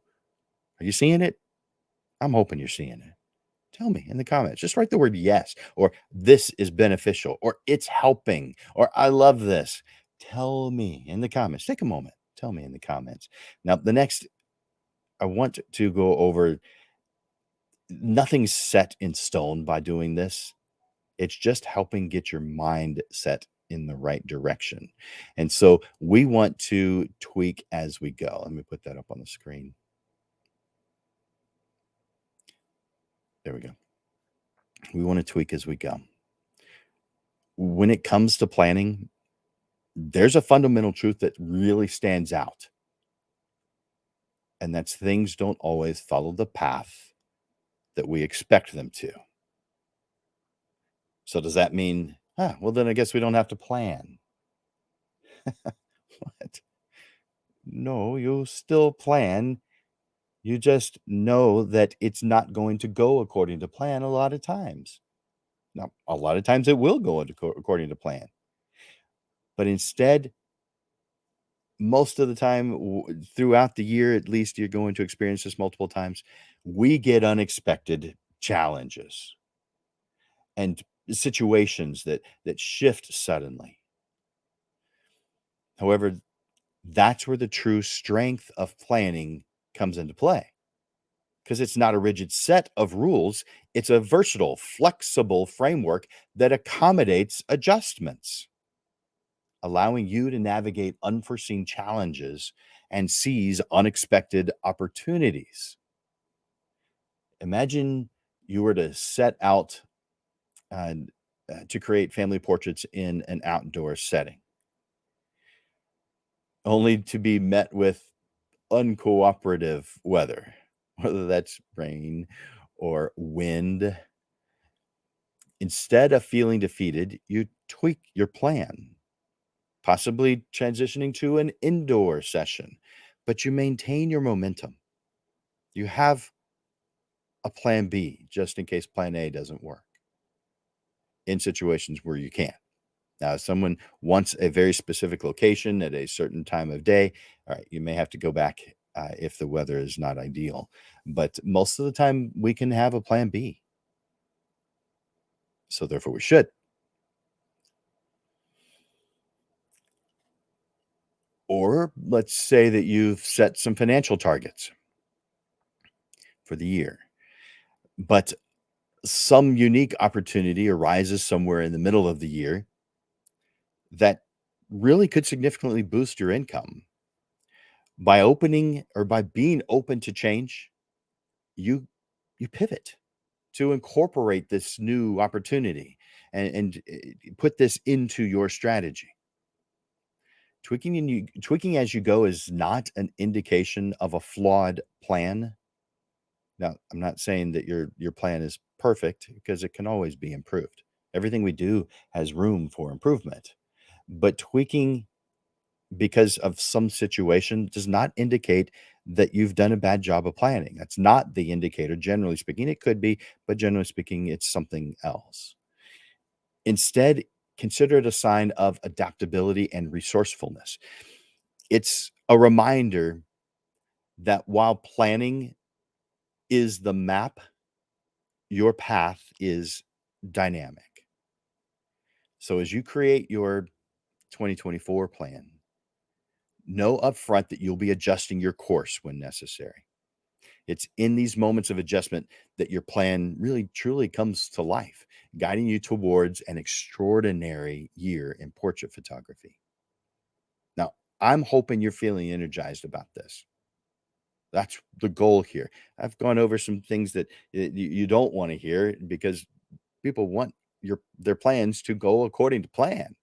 Are you seeing it? I'm hoping you're seeing it. Tell me in the comments. Just write the word yes, or this is beneficial, or it's helping, or I love this. Tell me in the comments. Take a moment. Tell me in the comments. Now, the next, I want to go over, nothing's set in stone by doing this. It's just helping get your mind set in the right direction. And so we want to tweak as we go. Let me put that up on the screen. There we go. We want to tweak as we go. When it comes to planning, there's a fundamental truth that really stands out. And that's things don't always follow the path that we expect them to. So does that mean, well, then I guess we don't have to plan? What? No, you'll still plan. You just know that it's not going to go according to plan a lot of times. Now, a lot of times it will go according to plan. But instead, most of the time throughout the year, at least you're going to experience this multiple times. We get unexpected challenges and situations that shift suddenly. However, that's where the true strength of planning comes into play because it's not a rigid set of rules. It's a versatile, flexible framework that accommodates adjustments, allowing you to navigate unforeseen challenges and seize unexpected opportunities. Imagine you were to set out uh, to create family portraits in an outdoor setting, only to be met with uncooperative weather, whether that's rain or wind. Instead of feeling defeated, you tweak your plan, possibly transitioning to an indoor session, but you maintain your momentum. You have a plan B just in case plan A doesn't work in situations where you can't. Now, if someone wants a very specific location at a certain time of day, all right, you may have to go back if the weather is not ideal. But most of the time, we can have a plan B. So, therefore, we should. Or let's say that you've set some financial targets for the year, but some unique opportunity arises somewhere in the middle of the year that really could significantly boost your income. By opening or by being open to change, you you pivot to incorporate this new opportunity and put this into your strategy. Tweaking as you go is not an indication of a flawed plan. Now, I'm not saying that your plan is perfect because it can always be improved. Everything we do has room for improvement. But tweaking because of some situation does not indicate that you've done a bad job of planning. That's not the indicator. Generally speaking, it could be, but generally speaking, it's something else. Instead, consider it a sign of adaptability and resourcefulness. It's a reminder that while planning is the map, your path is dynamic. So as you create your 2024 plan, know upfront that you'll be adjusting your course when necessary. It's in these moments of adjustment that your plan really truly comes to life, guiding you towards an extraordinary year in portrait photography. Now, I'm hoping you're feeling energized about this. That's the goal here. I've gone over some things that you don't want to hear because people want their plans to go according to plan.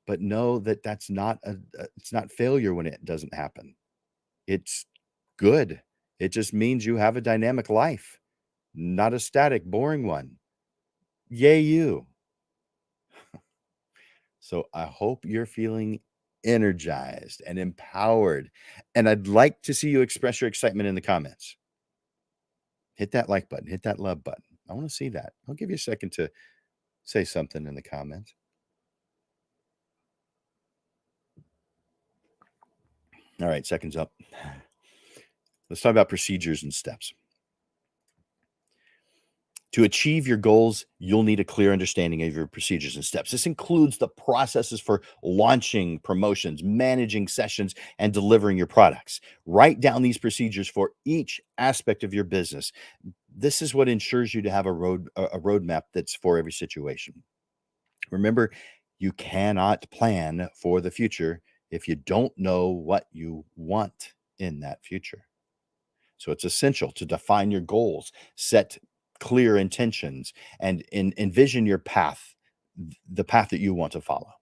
But know that that's not it's not failure when it doesn't happen. It's good. It just means you have a dynamic life, not a static, boring one. Yay, you. So I hope you're feeling energized and empowered. And I'd like to see you express your excitement in the comments. Hit that like button, hit that love button. I want to see that. I'll give you a second to say something in the comments. All right, seconds up. Let's talk about procedures and steps. To achieve your goals, you'll need a clear understanding of your procedures and steps. This includes the processes for launching promotions, managing sessions, and delivering your products. Write down these procedures for each aspect of your business. This is what ensures you to have a roadmap that's for every situation. Remember, you cannot plan for the future if you don't know what you want in that future. So it's essential to define your goals, set clear intentions, and envision your path, the path that you want to follow.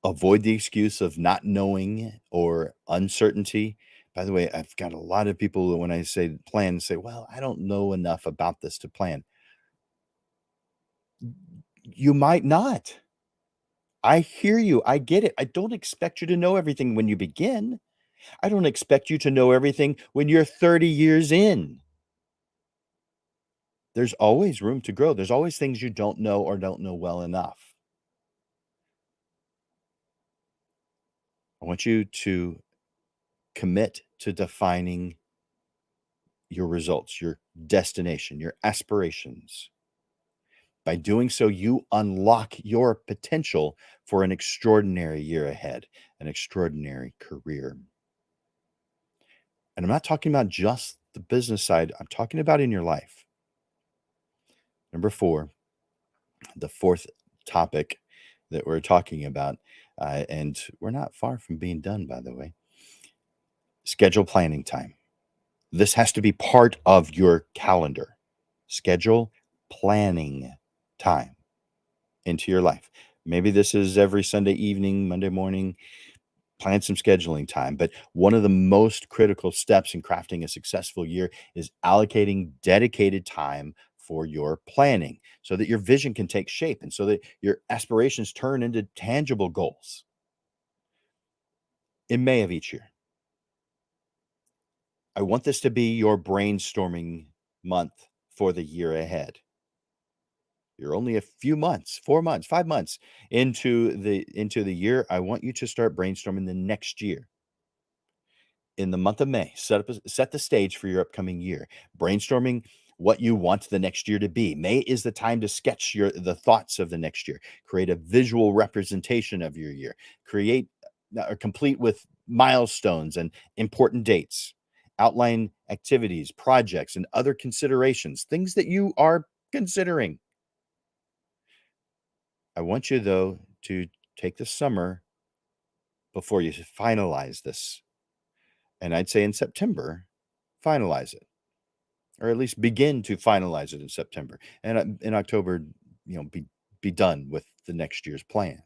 Avoid the excuse of not knowing or uncertainty. By the way, I've got a lot of people that when I say plan say, well, I don't know enough about this to plan. You might not. I hear you. I get it. I don't expect you to know everything when you begin. I don't expect you to know everything when you're 30 years in. There's always room to grow. There's always things you don't know or don't know well enough. I want you to commit to defining your results, your destination, your aspirations. By doing so, you unlock your potential for an extraordinary year ahead, an extraordinary career. And I'm not talking about just the business side, I'm talking about in your life. Number four, the fourth topic that we're talking about, and we're not far from being done, by the way, schedule planning time. This has to be part of your calendar. Schedule planning time into your life. Maybe this is every Sunday evening, Monday morning, plan some scheduling time. But one of the most critical steps in crafting a successful year is allocating dedicated time for your planning so that your vision can take shape and so that your aspirations turn into tangible goals. In May of each year, I want this to be your brainstorming month for the year ahead. You're only a few months, 4 months, 5 months into the year. I want you to start brainstorming the next year. In the month of May, set the stage for your upcoming year, brainstorming what you want the next year to be. May is the time to sketch the thoughts of the next year, create a visual representation of your year, create or complete with milestones and important dates, outline activities, projects, and other considerations, things that you are considering. I want you, though, to take the summer before you finalize this. And I'd say in September, finalize it, or at least begin to finalize it in September. And in October, be done with the next year's plan.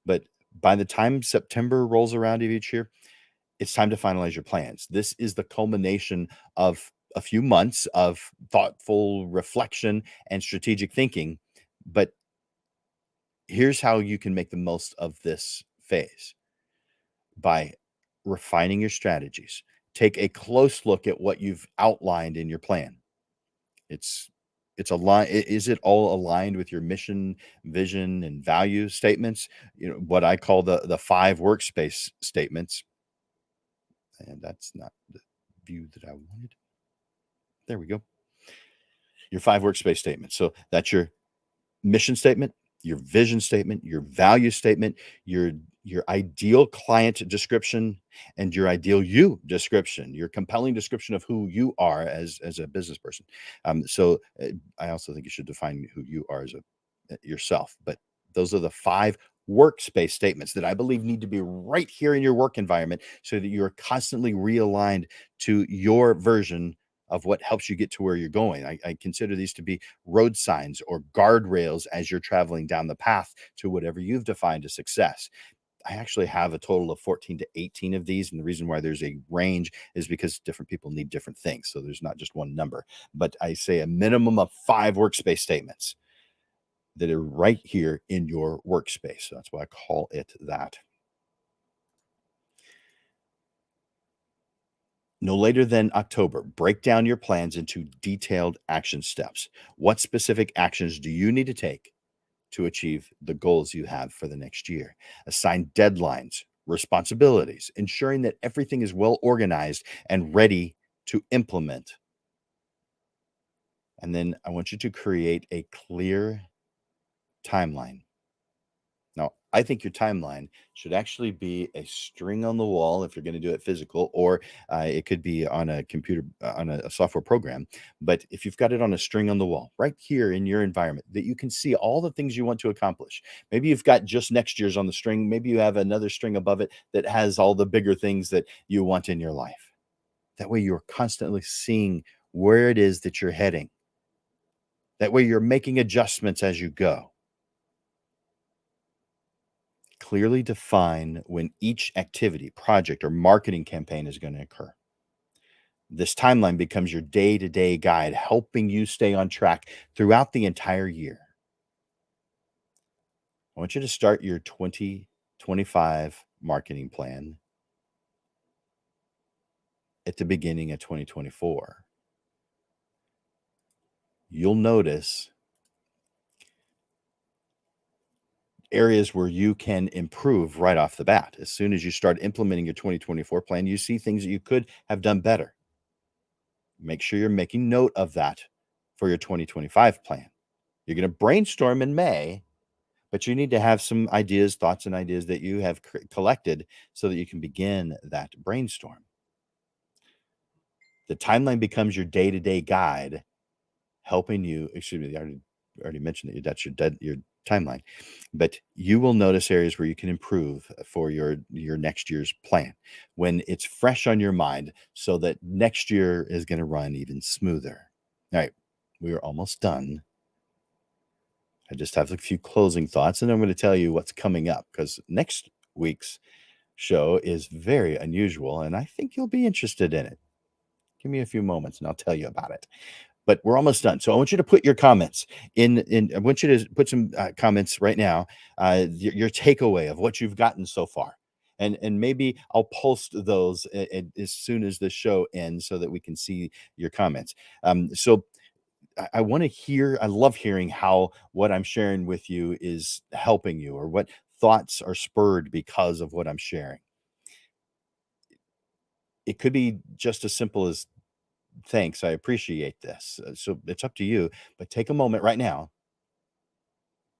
But by the time September rolls around of each year, it's time to finalize your plans. This is the culmination of a few months of thoughtful reflection and strategic thinking. But here's how you can make the most of this phase: by refining your strategies. Take a close look at what you've outlined in your plan. It's it's aligned. Is it all aligned with your mission, vision, and value statements? What I call the five workspace statements. And that's not the view that I wanted. There we go. Your five workspace statements. So that's your mission statement, your vision statement, your value statement, your ideal client description, and your ideal you description, your compelling description of who you are as a business person. I also think you should define who you are as a yourself. But those are the five workspace statements that I believe need to be right here in your work environment so that you're constantly realigned to your version of what helps you get to where you're going. I consider these to be road signs or guardrails as you're traveling down the path to whatever you've defined as success. I actually have a total of 14 to 18 of these. And the reason why there's a range is because different people need different things. So there's not just one number, but I say a minimum of five workspace statements that are right here in your workspace. So that's why I call it that. No later than October, break down your plans into detailed action steps. What specific actions do you need to take to achieve the goals you have for the next year? Assign deadlines, responsibilities, ensuring that everything is well organized and ready to implement. And then I want you to create a clear timeline. Now, I think your timeline should actually be a string on the wall if you're going to do it physical, or it could be on a computer, on a software program. But if you've got it on a string on the wall, right here in your environment, that you can see all the things you want to accomplish. Maybe you've got just next year's on the string. Maybe you have another string above it that has all the bigger things that you want in your life. That way, you're constantly seeing where it is that you're heading. That way, you're making adjustments as you go. Clearly define when each activity, project, or marketing campaign is going to occur. This timeline becomes your day to day guide, helping you stay on track throughout the entire year. I want you to start your 2025 marketing plan at the beginning of 2024. You'll notice areas where you can improve right off the bat. As soon as you start implementing your 2024 plan, you see things that you could have done better. Make sure you're making note of that for your 2025 plan. You're going to brainstorm in May, but you need to have some ideas, thoughts, and ideas that you have collected so that you can begin that brainstorm. The timeline becomes your day-to-day guide, helping you. Excuse me, I already mentioned that that's your timeline, but you will notice areas where you can improve for your next year's plan when it's fresh on your mind, so that next year is going to run even smoother. All right, we are almost done. I just have a few closing thoughts, and I'm going to tell you what's coming up, because next week's show is very unusual, and I think you'll be interested in it. Give me a few moments, and I'll tell you about it. But we're almost done, so I want you to put your comments in. I want you to put some comments right now. Your takeaway of what you've gotten so far, and maybe I'll post those as soon as the show ends, so that we can see your comments. So I want to hear. I love hearing how what I'm sharing with you is helping you, or what thoughts are spurred because of what I'm sharing. It could be just as simple as, "Thanks, I appreciate this." So it's up to you, but take a moment right now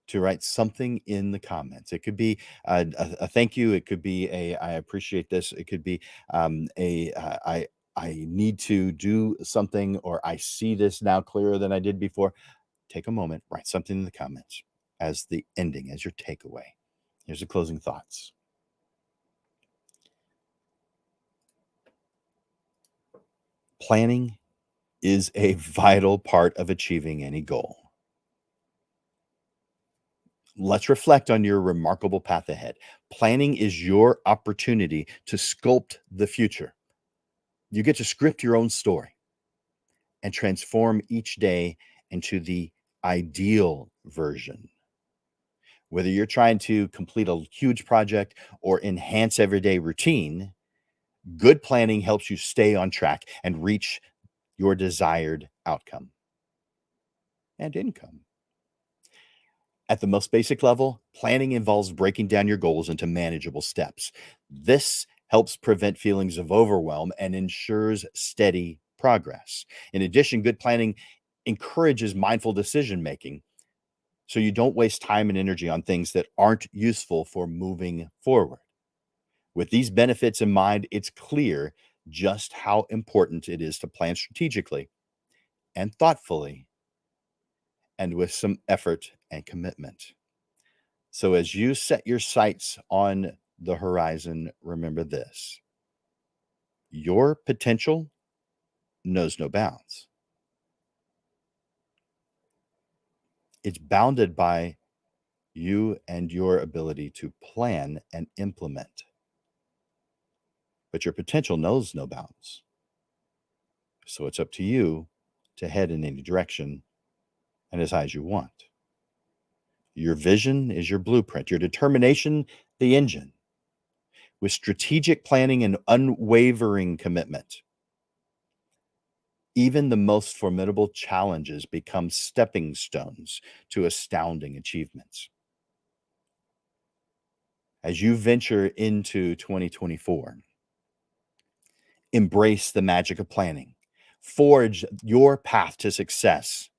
to write something in the comments. It could be a thank you. It could be a I appreciate this. It could be I need to do something, or I see this now clearer than I did before. Take a moment, write something in the comments as the ending, as your takeaway. Here's the closing thoughts. Planning is a vital part of achieving any goal. Let's reflect on your remarkable path ahead. Planning is your opportunity to sculpt the future. You get to script your own story and transform each day into the ideal version. Whether you're trying to complete a huge project or enhance everyday routine, good planning helps you stay on track and reach your desired outcome and income. At the most basic level, planning involves breaking down your goals into manageable steps. This helps prevent feelings of overwhelm and ensures steady progress. In addition, good planning encourages mindful decision making, so you don't waste time and energy on things that aren't useful for moving forward. With these benefits in mind, it's clear just how important it is to plan strategically and thoughtfully, and with some effort and commitment. So, as you set your sights on the horizon, remember this: your potential knows no bounds. It's bounded by you and your ability to plan and implement. But your potential knows no bounds. So, it's up to you to head in any direction and as high as you want. Your vision is your blueprint, your determination, the engine. With strategic planning and unwavering commitment, even the most formidable challenges become stepping stones to astounding achievements. As you venture into 2024, embrace the magic of planning, forge your path to success,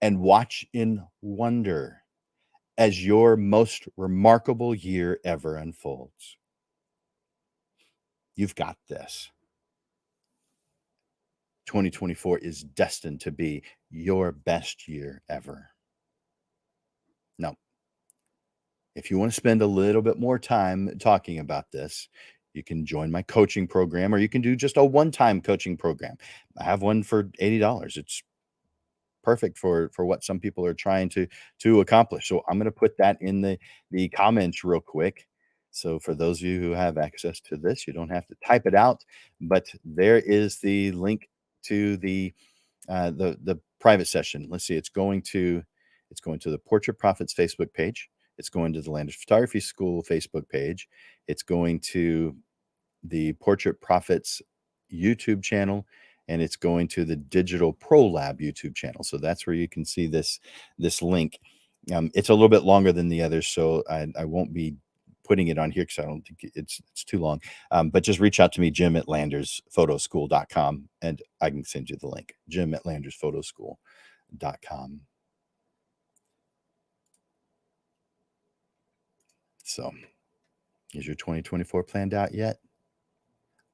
and watch in wonder as your most remarkable year ever unfolds. You've got this. 2024 is destined to be your best year ever. Now, if you want to spend a little bit more time talking about this, you can join my coaching program, or you can do just a one-time coaching program. I have one for $80. It's perfect for what some people are trying to accomplish. So I'm going to put that in the comments real quick. So for those of you who have access to this, you don't have to type it out, but there is the link to the private session. Let's see, it's going to the Portrait Profits Facebook page. It's going to the Landers Photography School Facebook page. It's going to the Portrait Profits YouTube channel, and it's going to the Digital Pro Lab YouTube channel. So that's where you can see this link. It's a little bit longer than the others, so I won't be putting it on here because I don't think it's too long. But just reach out to me, Jim at landersphotoschool.com, and I can send you the link. Jim at landersphotoschool.com. So, is your 2024 planned out yet?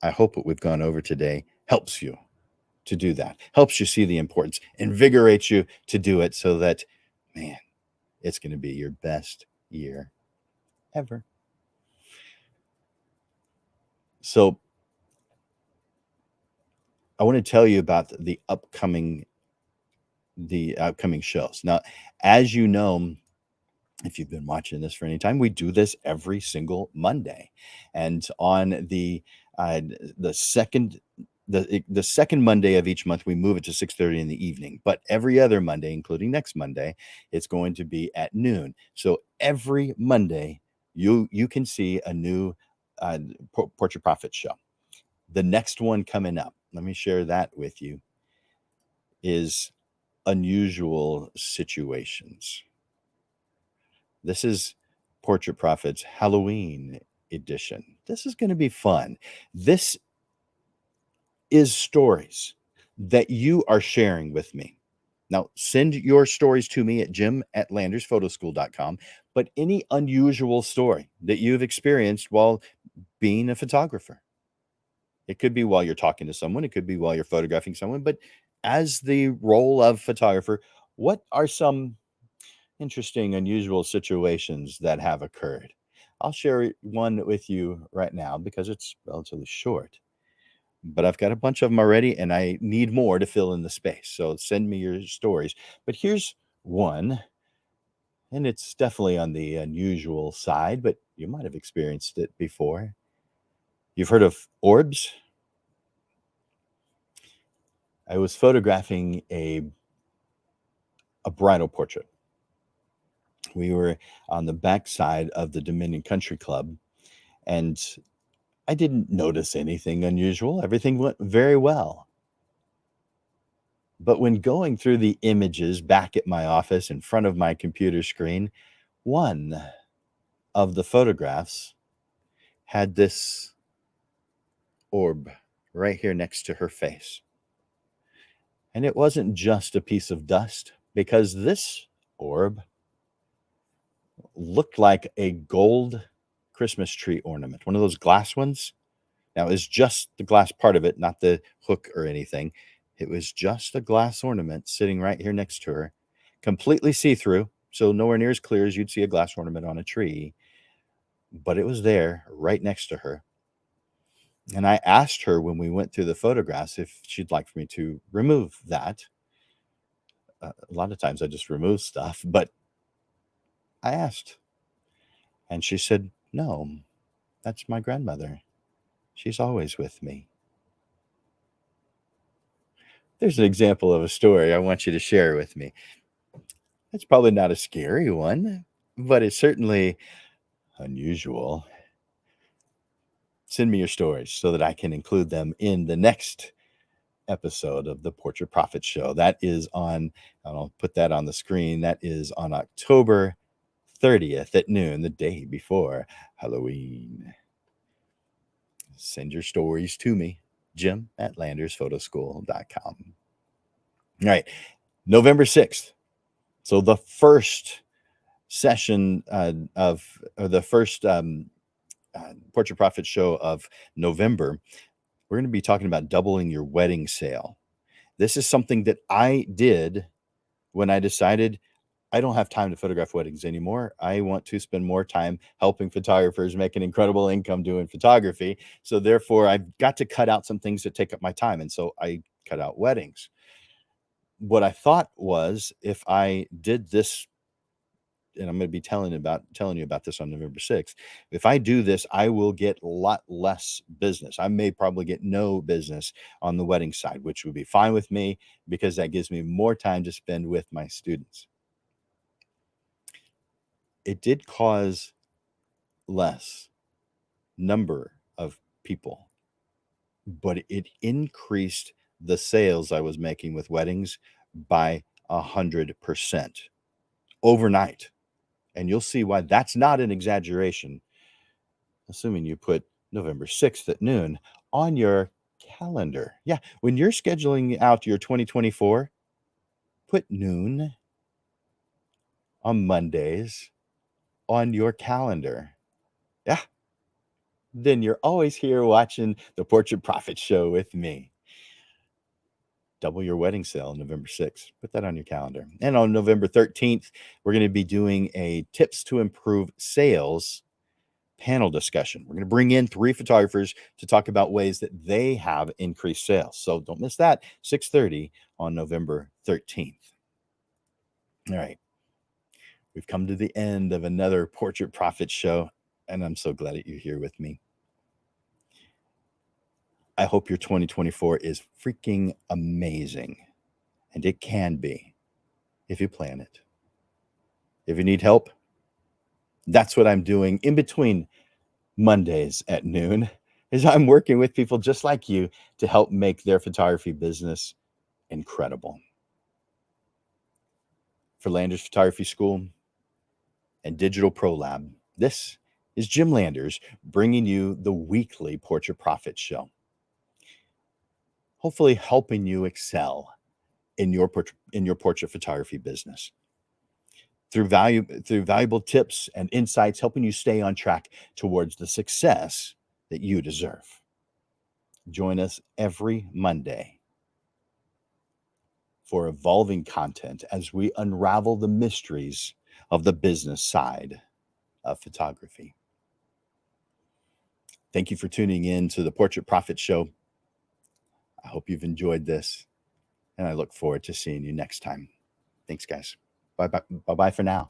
I hope what we've gone over today helps you to do that, helps you see the importance, invigorates you to do it so that, man, it's going to be your best year ever. So, I want to tell you about the upcoming shows. Now, as you know, if you've been watching this for any time, we do this every single Monday, and on uh, the second the second Monday of each month, we move it to 6:30 in the evening. But every other Monday, including next Monday, it's going to be at noon. So every Monday, you can see a new uh, Portrait Profit show. The next one coming up, let me share that with you, is Unusual Situations. This is Portrait Profit's Halloween edition. This is going to be fun. This is stories that you are sharing with me. Now, send your stories to me at jim@landersphotoschool.com, but any unusual story that you've experienced while being a photographer. It could be while you're talking to someone, it could be while you're photographing someone, but as the role of photographer, what are some interesting, unusual situations that have occurred? I'll share one with you right now because it's relatively short, but I've got a bunch of them already and I need more to fill in the space. So send me your stories. But here's one, and it's definitely on the unusual side, but you might have experienced it before. You've heard of orbs? I was photographing a bridal portrait. We were on the backside of the Dominion Country Club, and I didn't notice anything unusual. Everything went very well. But when going through the images back at my office in front of my computer screen, one of the photographs had this orb right here next to her face. And it wasn't just a piece of dust, because this orb looked like a gold Christmas tree ornament, one of those glass ones. Now, it's just the glass part of it, not the hook or anything. It was just a glass ornament sitting right here next to her, completely see through, so nowhere near as clear as you'd see a glass ornament on a tree, but it was there right next to her. And I asked her when we went through the photographs if she'd like for me to remove that. A lot of times I just remove stuff, but I asked, and she said, "No, that's my grandmother. She's always with me." There's an example of a story I want you to share with me. It's probably not a scary one, but it's certainly unusual. Send me your stories so that I can include them in the next episode of the Portrait Profit Show. That is on, I'll put that on the screen. That is on October 30th at noon, the day before Halloween. Send your stories to me, jim@landersphotoschool.com. All right, November 6th. So the first session or the first Portrait Profit Show of November, we're going to be talking about doubling your wedding sale. This is something that I did when I decided I don't have time to photograph weddings anymore. I want to spend more time helping photographers make an incredible income doing photography. So therefore, I've got to cut out some things that take up my time. And so I cut out weddings. What I thought was, if I did this, and I'm going to be telling you about this on November 6th. If I do this, I will get a lot less business. I may probably get no business on the wedding side, which would be fine with me because that gives me more time to spend with my students. It did cause less number of people, but it increased the sales I was making with weddings by 100%. overnight. And you'll see why that's not an exaggeration, assuming you put November 6th at noon on your calendar. Yeah, when you're scheduling out your 2024, put noon on Mondays on your calendar. Yeah, then you're always here watching the Portrait Profit Show with me. Double your wedding sale November 6th. Put that on your calendar. And on November 13th, we're going to be doing a tips to improve sales panel discussion. We're going to bring in 3 photographers to talk about ways that they have increased sales. So don't miss that, 6:30 on November 13th. All right. We've come to the end of another Portrait Profit Show, and I'm so glad that you're here with me. I hope your 2024 is freaking amazing, and it can be if you plan it. If you need help, that's what I'm doing in between Mondays at noon, is I'm working with people just like you to help make their photography business incredible. For Landers Photography School and Digital Pro Lab, this is Jim Landers bringing you the weekly Portrait Profit Show. Hopefully helping you excel in your portrait photography business. Through valuable tips and insights, helping you stay on track towards the success that you deserve. Join us every Monday for evolving content as we unravel the mysteries of the business side of photography. Thank you for tuning in to the Portrait Profit Show. I hope you've enjoyed this, and I look forward to seeing you next time. Thanks, guys. Bye-bye for now.